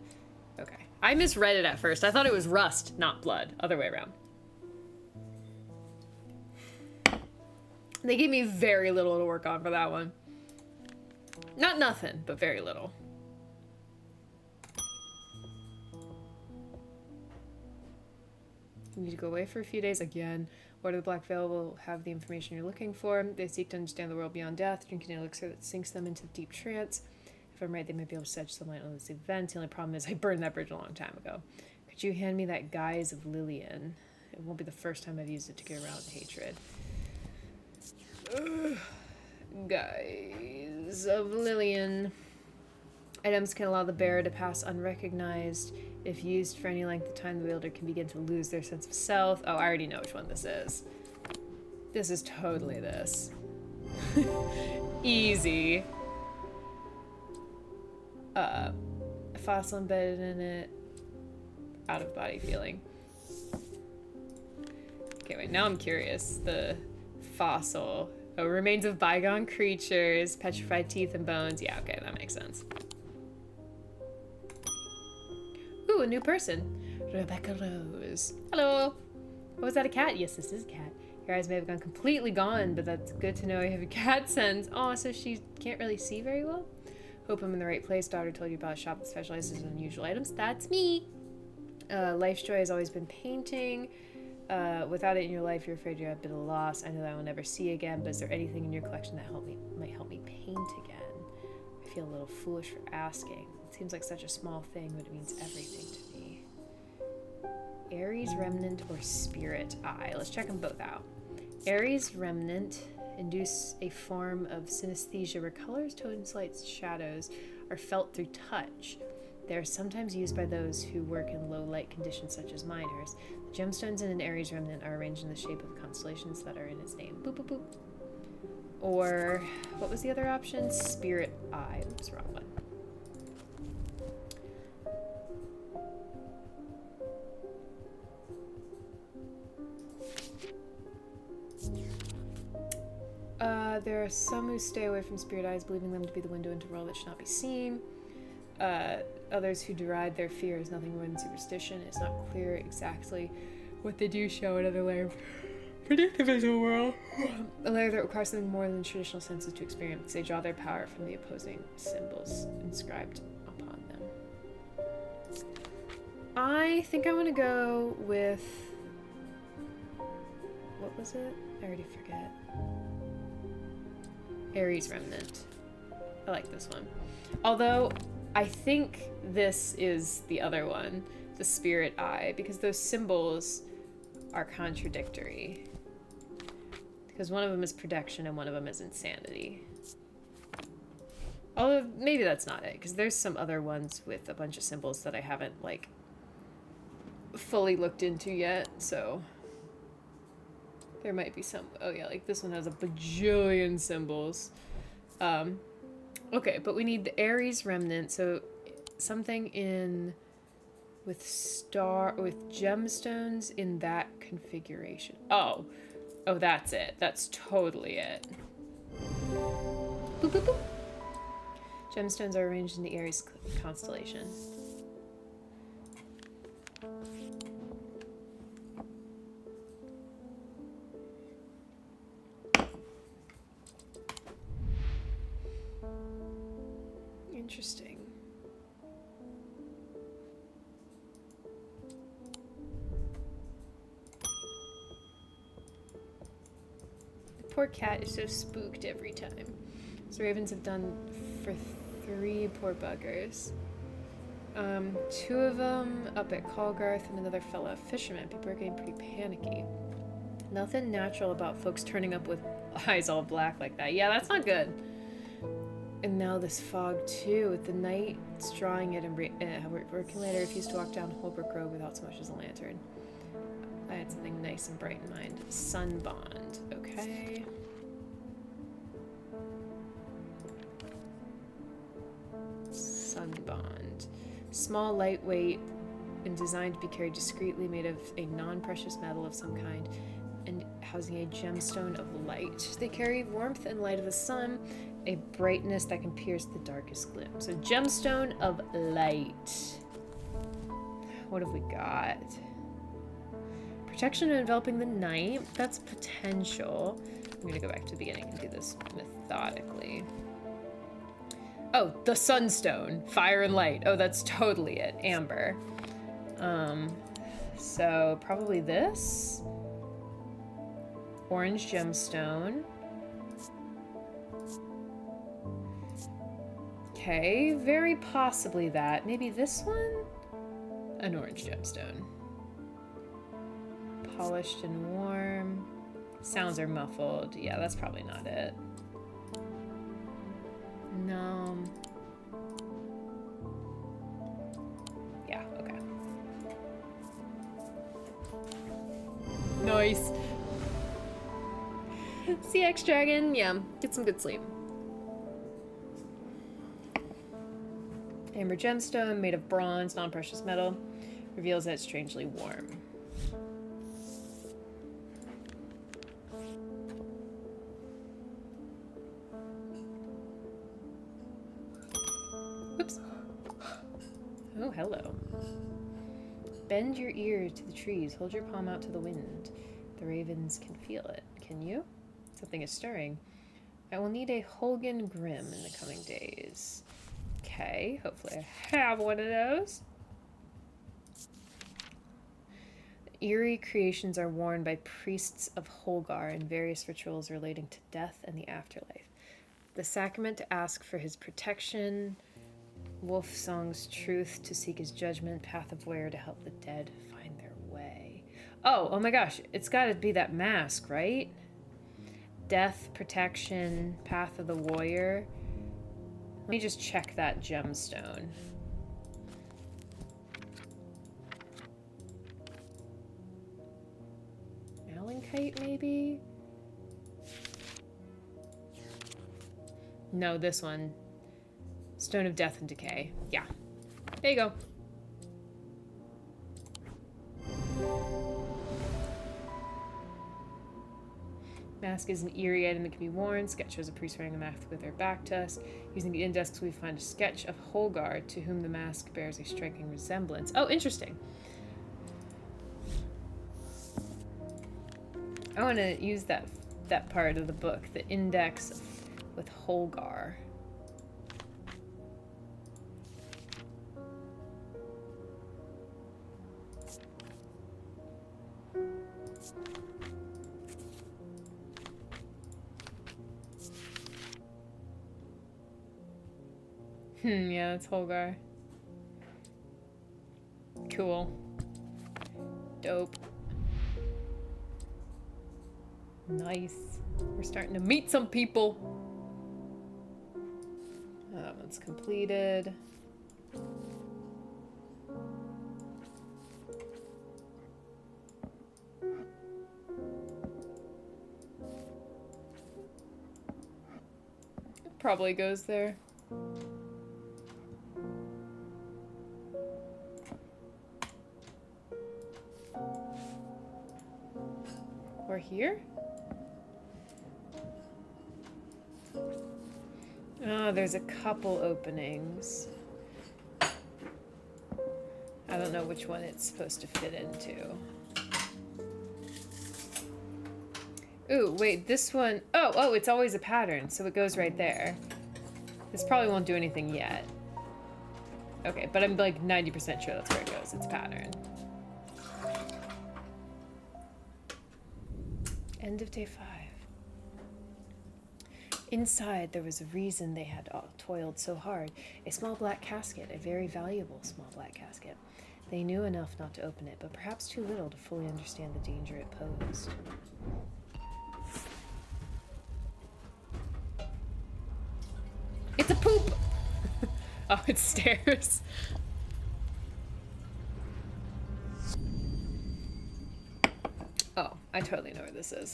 Okay. I misread it at first. I thought it was rust, not blood. Other way around. They gave me very little to work on for that one. Not nothing, but very little. You need to go away for a few days again. Order the Black Veil will have the information you're looking for. They seek to understand the world beyond death, drinking an elixir that sinks them into deep trance. If I'm right, they might be able to shed some light on this event. The only problem is I burned that bridge a long time ago. Could you hand me that Guise of Lillian? It won't be the first time I've used it to get around hatred. Guise of Lillian. Items can allow the bearer to pass unrecognized. If used for any length of time, the wielder can begin to lose their sense of self. Oh, I already know which one this is. This is totally this. Easy. Fossil embedded in it. Out of body feeling. Okay, wait, now I'm curious. The fossil. Oh, remains of bygone creatures, petrified teeth and bones. Yeah, okay, that makes sense. Ooh, a new person. Rebecca Rose. Hello. Oh, is that a cat? Yes, this is a cat. Your eyes may have gone completely gone, but that's good to know you have a cat sense. Oh, so she can't really see very well? Hope I'm in the right place. Daughter told you about a shop that specializes in unusual items. That's me. Life's joy has always been painting. Without it in your life, you're afraid you're a bit of a loss. I know that I will never see again, but is there anything in your collection that might help me paint again? I feel a little foolish for asking. It seems like such a small thing, but it means everything to me. Ares Remnant or Spirit Eye. Let's check them both out. Ares Remnant induce a form of synesthesia where colors, tones, lights, shadows are felt through touch. They are sometimes used by those who work in low light conditions such as miners. The gemstones in an Ares Remnant are arranged in the shape of the constellations that are in its name. Boop, boop, boop. Or, what was the other option? Spirit Eye. Oops, wrong one. There are some who stay away from spirit eyes, believing them to be the window into a world that should not be seen. Others who deride their fear as nothing more than superstition. It's not clear exactly what they do show another layer of predict the visual world. A layer that requires something more than traditional senses to experience. They draw their power from the opposing symbols inscribed upon them. I think I want to go with... What was it? I already forget. Ares Remnant. I like this one. Although, I think this is the other one, the Spirit Eye, because those symbols are contradictory. Because one of them is protection and one of them is insanity. Although, maybe that's not it, because there's some other ones with a bunch of symbols that I haven't, like, fully looked into yet, so... There might be some... Oh yeah, like this one has a bajillion symbols. Okay, but we need the Ares Remnant, so something in... with gemstones in that configuration. Oh, that's it. That's totally it. Boop, boop, boop. Gemstones are arranged in the Aries constellation. Interesting. The poor cat is so spooked every time. So ravens have done for 3 poor buggers. 2 of them up at Colgarth and another fellow fisherman. People are getting pretty panicky. Nothing natural about folks turning up with eyes all black like that. Yeah, that's not good. And now this fog too, with the night drawing it and working late. I refused to walk down Holbrook Road without so much as a lantern. I had something nice and bright in mind. Sunbond, okay. Sunbond. Small, lightweight, and designed to be carried discreetly, made of a non-precious metal of some kind, and housing a gemstone of light. They carry warmth and light of the sun, a brightness that can pierce the darkest gloom. So gemstone of light. What have we got? Protection enveloping the night. That's potential. I'm gonna go back to the beginning and do this methodically. Oh, the sunstone. Fire and light. Oh, that's totally it. Amber. So probably this. Orange gemstone. Okay, very possibly that. Maybe this one? An orange gemstone. Polished and warm. Sounds are muffled. Yeah, that's probably not it. No. Yeah, okay. Nice. CX Dragon, yeah, get some good sleep. Amber gemstone, made of bronze, non-precious metal, reveals that it's strangely warm. Oops. Oh, hello. Bend your ear to the trees. Hold your palm out to the wind. The ravens can feel it. Can you? Something is stirring. I will need a Holgan Grim in the coming days. Okay, hopefully I have one of those. Eerie creations are worn by priests of Holgar in various rituals relating to death and the afterlife. The sacrament to ask for his protection, Wolf Song's truth to seek his judgment, Path of Wear to help the dead find their way. Oh my gosh, it's gotta be that mask, right? Death, protection, Path of the Warrior. Let me just check that gemstone. Malachite, maybe? No, this one. Stone of Death and Decay. Yeah. There you go. Mask is an eerie item that can be worn. Sketch shows a priest wearing the mask with their back to us. Using the index, we find a sketch of Holgar, to whom the mask bears a striking resemblance. Oh, interesting. I want to use that part of the book, the index with Holgar. Yeah, that's Holgar. Cool. Dope. Nice. We're starting to meet some people. That one's completed. It probably goes there. Or here? Oh, there's a couple openings. I don't know which one it's supposed to fit into. Ooh, wait, this one... Oh, it's always a pattern, so it goes right there. This probably won't do anything yet. Okay, but I'm like 90% sure that's where it goes. It's a pattern. End of day 5. Inside, there was a reason they had toiled so hard. A small black casket, a very valuable small black casket. They knew enough not to open it, but perhaps too little to fully understand the danger it posed. It's a poop! Oh, it's stairs. Oh, I totally know where this is.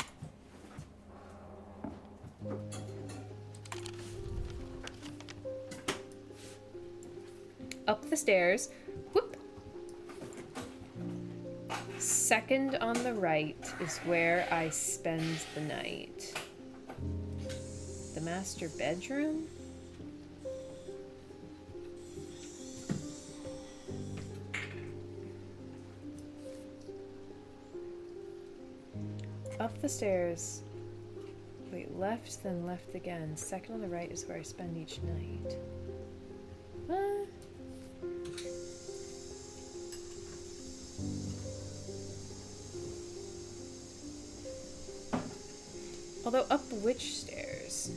Up the stairs. Whoop. Second on the right is where I spend the night. The master bedroom? Up the stairs. Wait, left, then left again. Second on the right is where I spend each night. What? Although, up which stairs?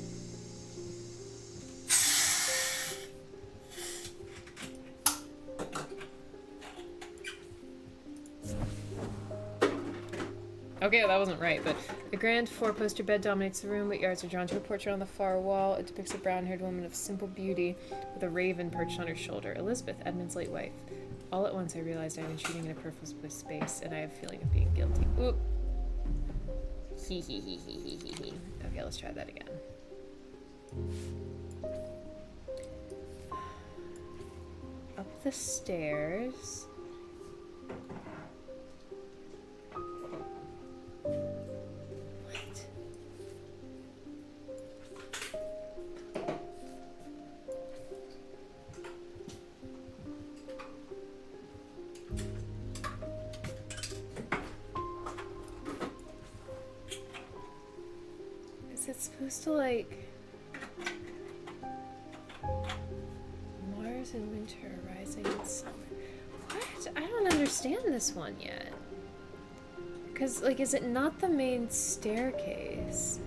Okay, that wasn't right, but the grand four-poster bed dominates the room, but yards are drawn to a portrait on the far wall. It depicts a brown-haired woman of simple beauty with a raven perched on her shoulder. Elizabeth, Edmund's late wife. All at once I realized I had been shooting in a purposeless space, and I have a feeling of being guilty. Oop. Hee hee hee hee hee hee hee. Okay, let's try that again. Up the stairs. It's supposed to, like, Mars in winter, rising in summer. What? I don't understand this one yet. Because, like, is it not the main staircase?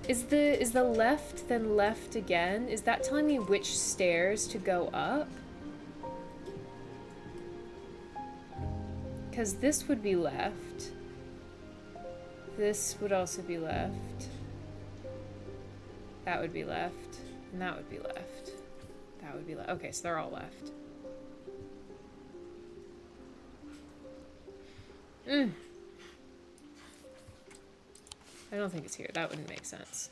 Is the left then left again? Is that telling me which stairs to go up? Because this would be left. This would also be left. That would be left. And that would be left. That would be left. Okay, so they're all left. I don't think it's here. That wouldn't make sense.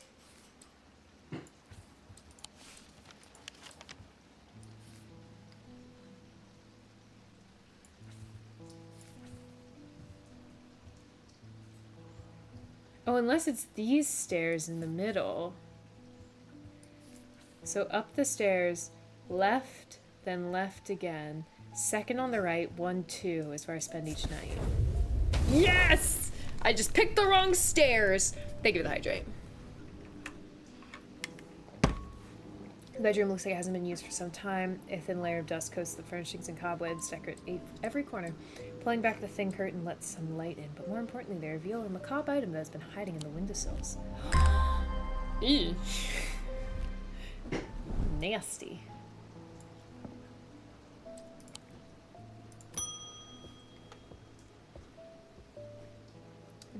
Oh, unless it's these stairs in the middle. So up the stairs, left, then left again. Second on the right, 1, 2 is where I spend each night. Yes! I just picked the wrong stairs. Thank you for the hydrate. The bedroom looks like it hasn't been used for some time. A thin layer of dust coats the furnishings and cobwebs decorate every corner. Pulling back the thin curtain lets some light in, but more importantly, they reveal a macabre item that has been hiding in the windowsills. Ew. Nasty.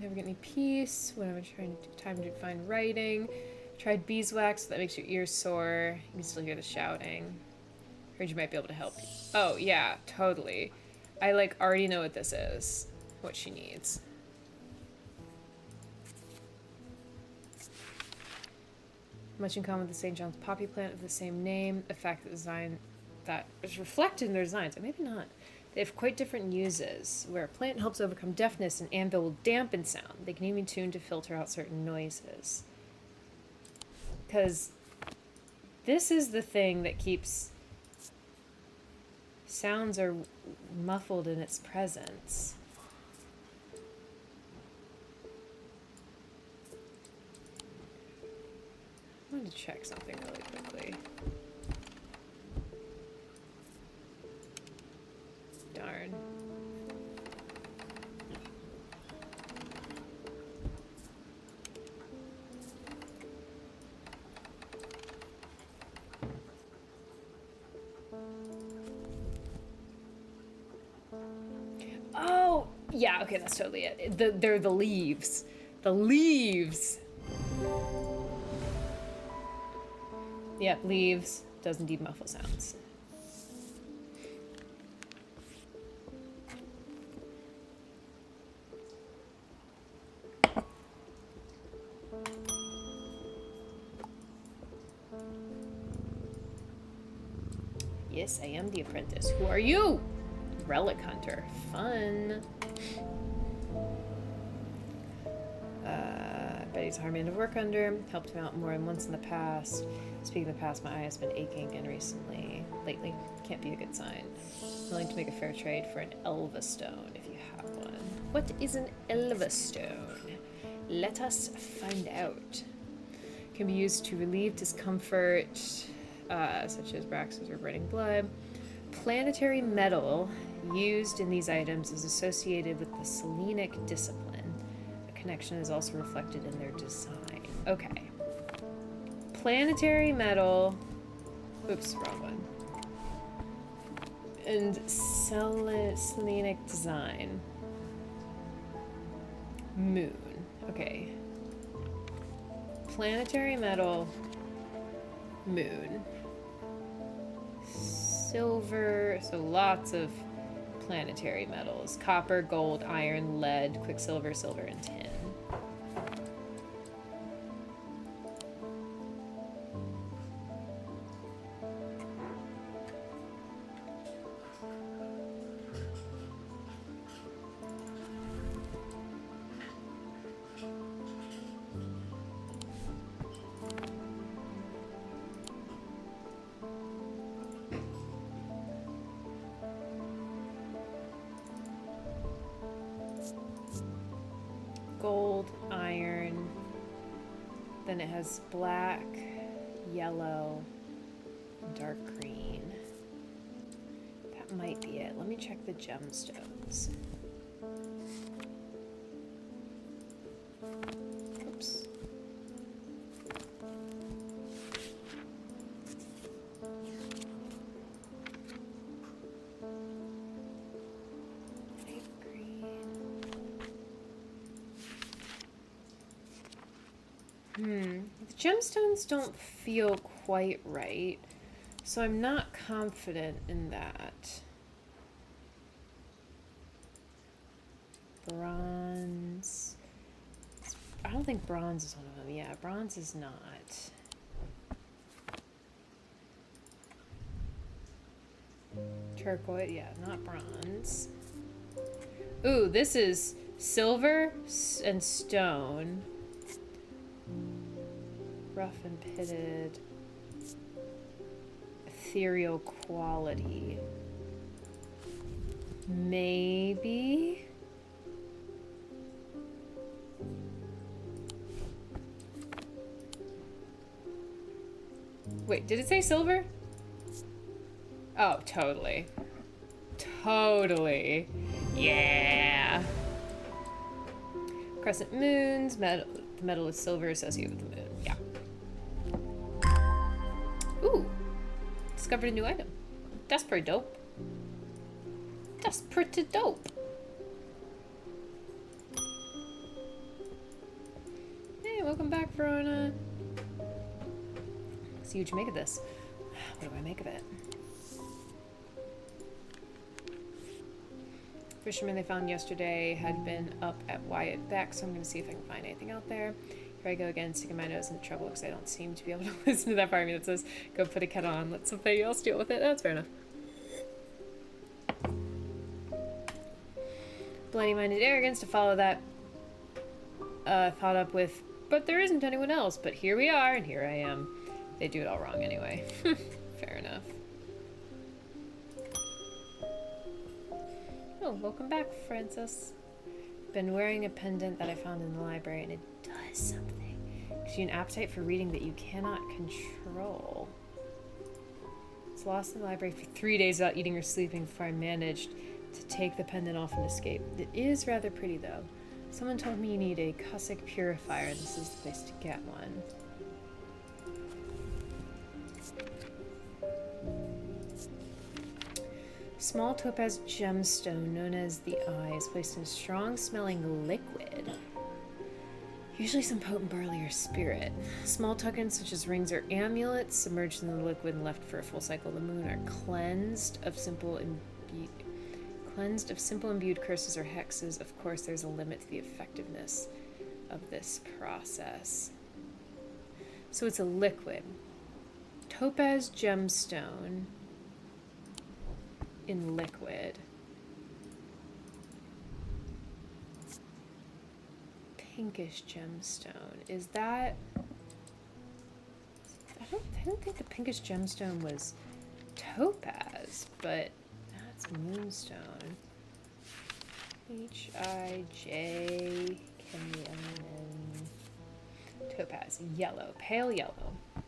Never get any peace. When I'm trying to time to find writing. Tried beeswax, so that makes your ears sore. You can still hear the shouting. Heard you might be able to help. Oh, yeah, totally. I, like, already know what this is. What she needs. Much in common with the St. John's poppy plant of the same name. A fact that is reflected in their designs. Or maybe not. They have quite different uses. Where a plant helps overcome deafness, an anvil will dampen sound. They can even tune to filter out certain noises. Because this is the thing that keeps sounds are muffled in its presence. I wanted to check something really quickly. Darn. Oh, yeah, okay, that's totally it. They're the leaves. The leaves! Yep, leaves does indeed muffle sounds. Yes, I am the apprentice. Who are you? Relic hunter. Fun. Betty's a hard man to work under. Helped him out more than once in the past. Speaking of the past, my eye has been aching again lately. Can't be a good sign. Willing to make a fair trade for an Elva stone if you have one. What is an Elva stone? Let us find out. Can be used to relieve discomfort, such as braxes or burning blood. Planetary metal used in these items is associated with the Selenic discipline. A connection is also reflected in their design. Okay. Planetary metal. Oops, wrong one. And Selenic design. Moon. Okay. Planetary metal. Moon. Silver, so lots of planetary metals. Copper, gold, iron, lead, quicksilver, silver, and tin. Gold, iron, then it has black, yellow, dark green. That might be it. Let me check the gemstones. Oops. Light green. The gemstones don't feel quite right, so I'm not confident in that. Bronze. I don't think bronze is one of them. Yeah, bronze is not. Turquoise, yeah, not bronze. Ooh, this is silver and stone. Rough and pitted. Ethereal quality. Maybe? Wait, did it say silver? Oh, totally. Totally. Yeah. Crescent moons, metal, the metal is silver associated with the moon. Yeah. Ooh. Discovered a new item. That's pretty dope. That's pretty dope. Hey, welcome back, Verona. See what you make of this. What do I make of it? Fisherman they found yesterday had been up at Wyatt Beck, so I'm going to see if I can find anything out there. Here I go again, sticking my nose in trouble because I don't seem to be able to listen to that part of me that says, go put a kettle on, let somebody else deal with it. That's fair enough. Bloody-minded arrogance to follow that thought up with, but there isn't anyone else, but here we are, and here I am. They do it all wrong anyway. Fair enough. Oh, welcome back, Francis. Been wearing a pendant that I found in the library, and it does something. Gives you an appetite for reading that you cannot control. It's lost in the library for 3 days without eating or sleeping before I managed to take the pendant off and escape. It is rather pretty, though. Someone told me you need a Cossack purifier, and this is the place to get one. Small topaz gemstone known as the Eye is placed in a strong-smelling liquid. Usually some potent barley or spirit. Small tokens such as rings or amulets submerged in the liquid and left for a full cycle of the moon are cleansed of simple imbued curses or hexes. Of course, there's a limit to the effectiveness of this process. So it's a liquid. Topaz gemstone in liquid. Pinkish gemstone. Is that... I don't think the pinkish gemstone was topaz, but that's moonstone. H-I-J-K-N-N. Topaz. Yellow. Pale yellow. I'm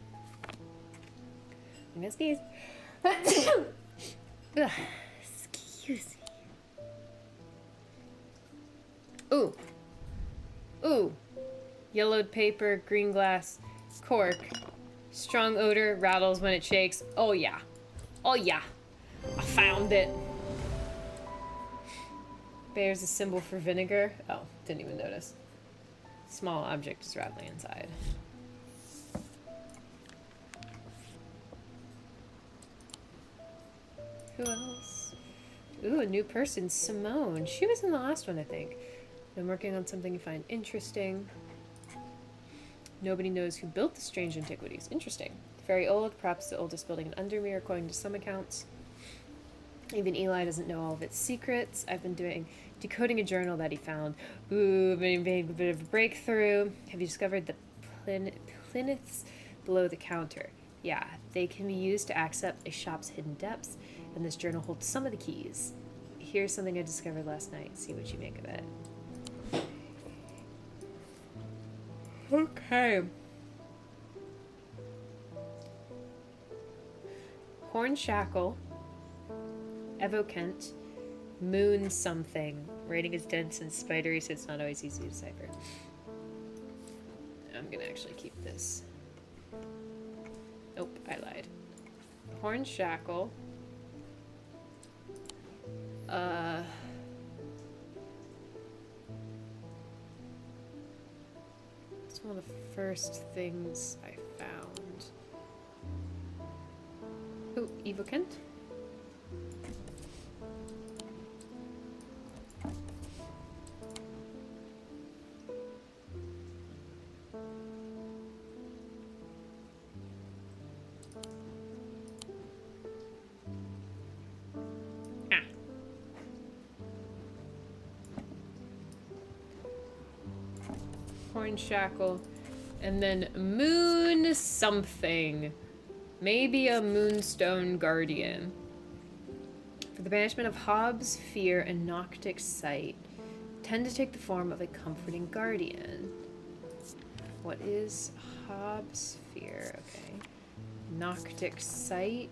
gonna sneeze. Ugh, excuse me. Ooh. Ooh. Yellowed paper, green glass, cork. Strong odor, rattles when it shakes. Oh yeah. Oh yeah. I found it. Bears a symbol for vinegar. Oh, didn't even notice. Small object is rattling inside. Who else? Ooh, a new person, Simone. She was in the last one, I think. I'm working on something you find interesting. Nobody knows who built the strange antiquities. Interesting. Very old, perhaps the oldest building in Undermere, according to some accounts. Even Eli doesn't know all of its secrets. I've been decoding a journal that he found. Ooh, made a bit of a breakthrough. Have you discovered the plinths below the counter? Yeah, they can be used to access a shop's hidden depths, and this journal holds some of the keys. Here's something I discovered last night. See what you make of it. Okay. Hornshackle, Evokent, Moon something. Writing is dense and spidery, so it's not always easy to decipher. I'm gonna actually keep this. Nope, I lied. Horn shackle. It's one of the first things I found. Oh, evocant. Horn shackle, and then moon something. Maybe a moonstone guardian. For the banishment of Hobbs, fear, and Noctic sight, tend to take the form of a comforting guardian. What is Hobbs fear? Okay. Noctic sight.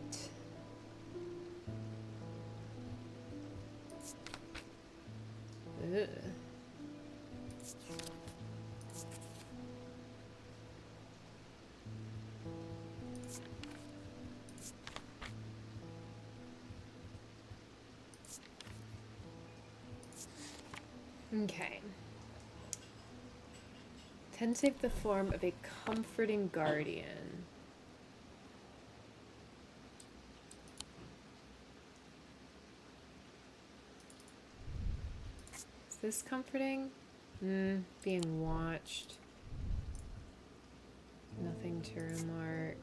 Ugh. Okay. Tend to take the form of a comforting guardian. Is this comforting? Being watched. Nothing to remark.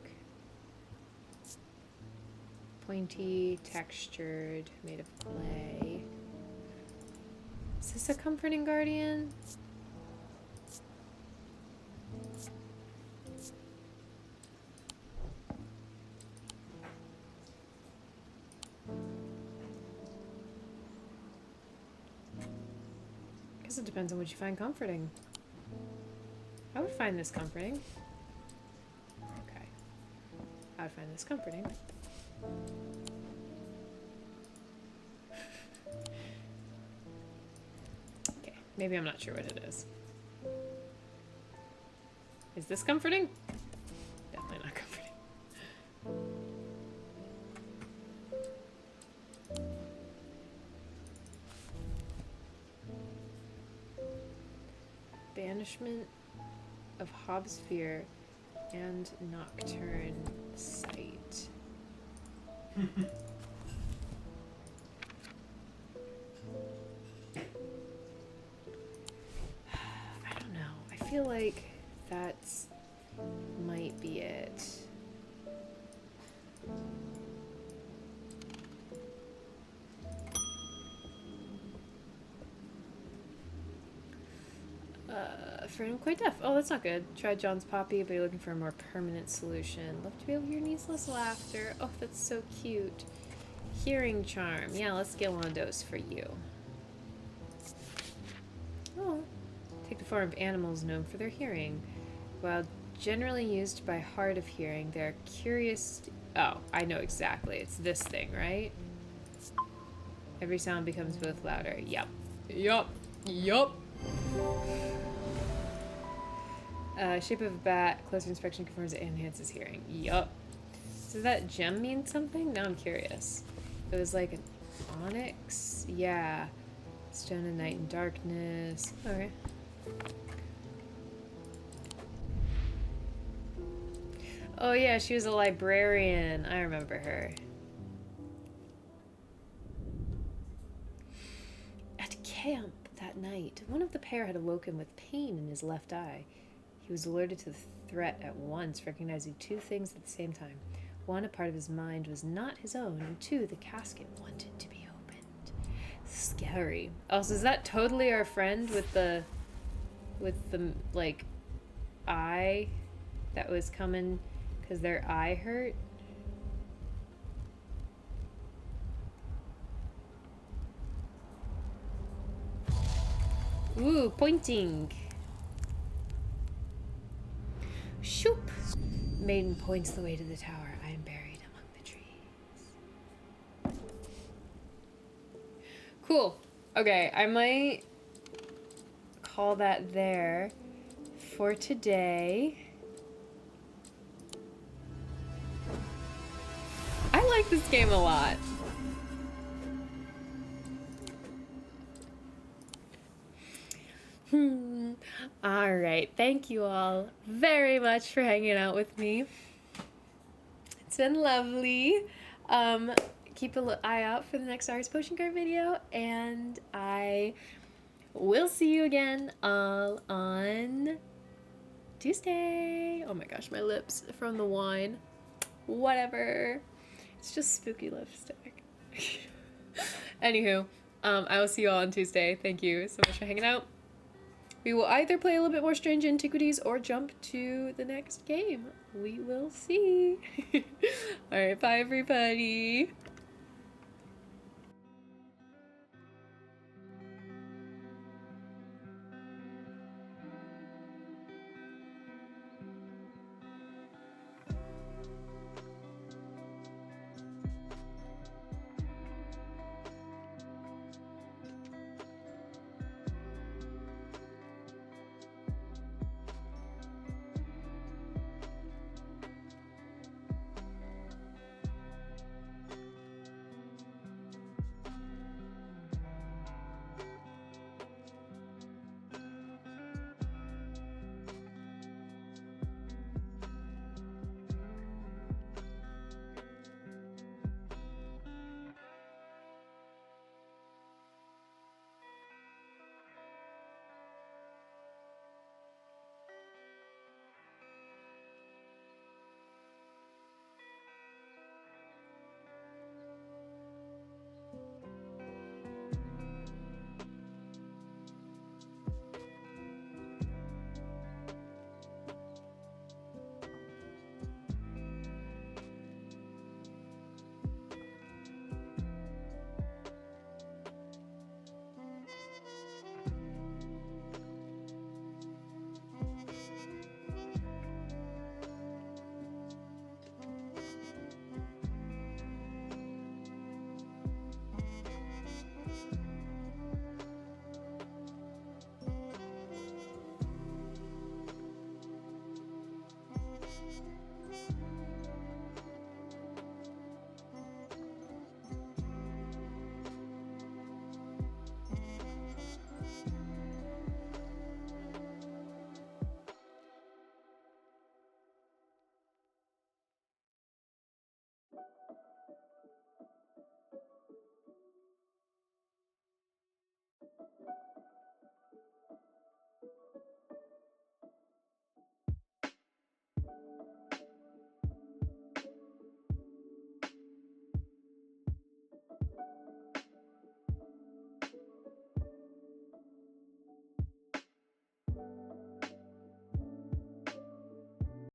Pointy, textured, made of clay. Is this a comforting guardian? I guess it depends on what you find comforting. I would find this comforting. Okay. I would find this comforting. Okay, maybe I'm not sure what it is. Is this comforting? Definitely not comforting. Banishment of Hobbs fear and nocturne sight. I don't know. I feel like that's might be it. Friend, I'm quite deaf. Oh, that's not good. Tried John's Poppy, but you're looking for a more permanent solution. Love to be able to hear Nisla's laughter. Oh, that's so cute. Hearing charm. Yeah, let's get one of those for you. Oh. Take the form of animals known for their hearing. While generally used by hard of hearing, they're curious. Oh, I know exactly. It's this thing, right? Every sound becomes both louder. Yup. Yup. Yup. Shape of a bat. Closer inspection confirms it enhances hearing. Yup. Does that gem mean something? Now I'm curious. It was like an onyx? Yeah. Stone of night and darkness. Okay. Oh yeah, she was a librarian. I remember her. At camp that night, one of the pair had awoken with pain in his left eye. He was alerted to the threat at once, recognizing two things at the same time. One, a part of his mind was not his own, and two, the casket wanted to be opened. Scary. Oh, so is that totally our friend with the like, eye that was coming because their eye hurt? Ooh, pointing. Shoop! Maiden points the way to the tower. I am buried among the trees. Cool. Okay, I might call that there for today. I like this game a lot. All right, thank you all very much for hanging out with me. It's been lovely. Keep an eye out for the next Aries Potion card video, and I will see you again all on Tuesday. Oh my gosh, my lips from the wine. Whatever. It's just spooky lipstick. Anywho, I will see you all on Tuesday. Thank you so much for hanging out. We will either play a little bit more Strange Antiquities or jump to the next game. We will see. Alright, bye everybody.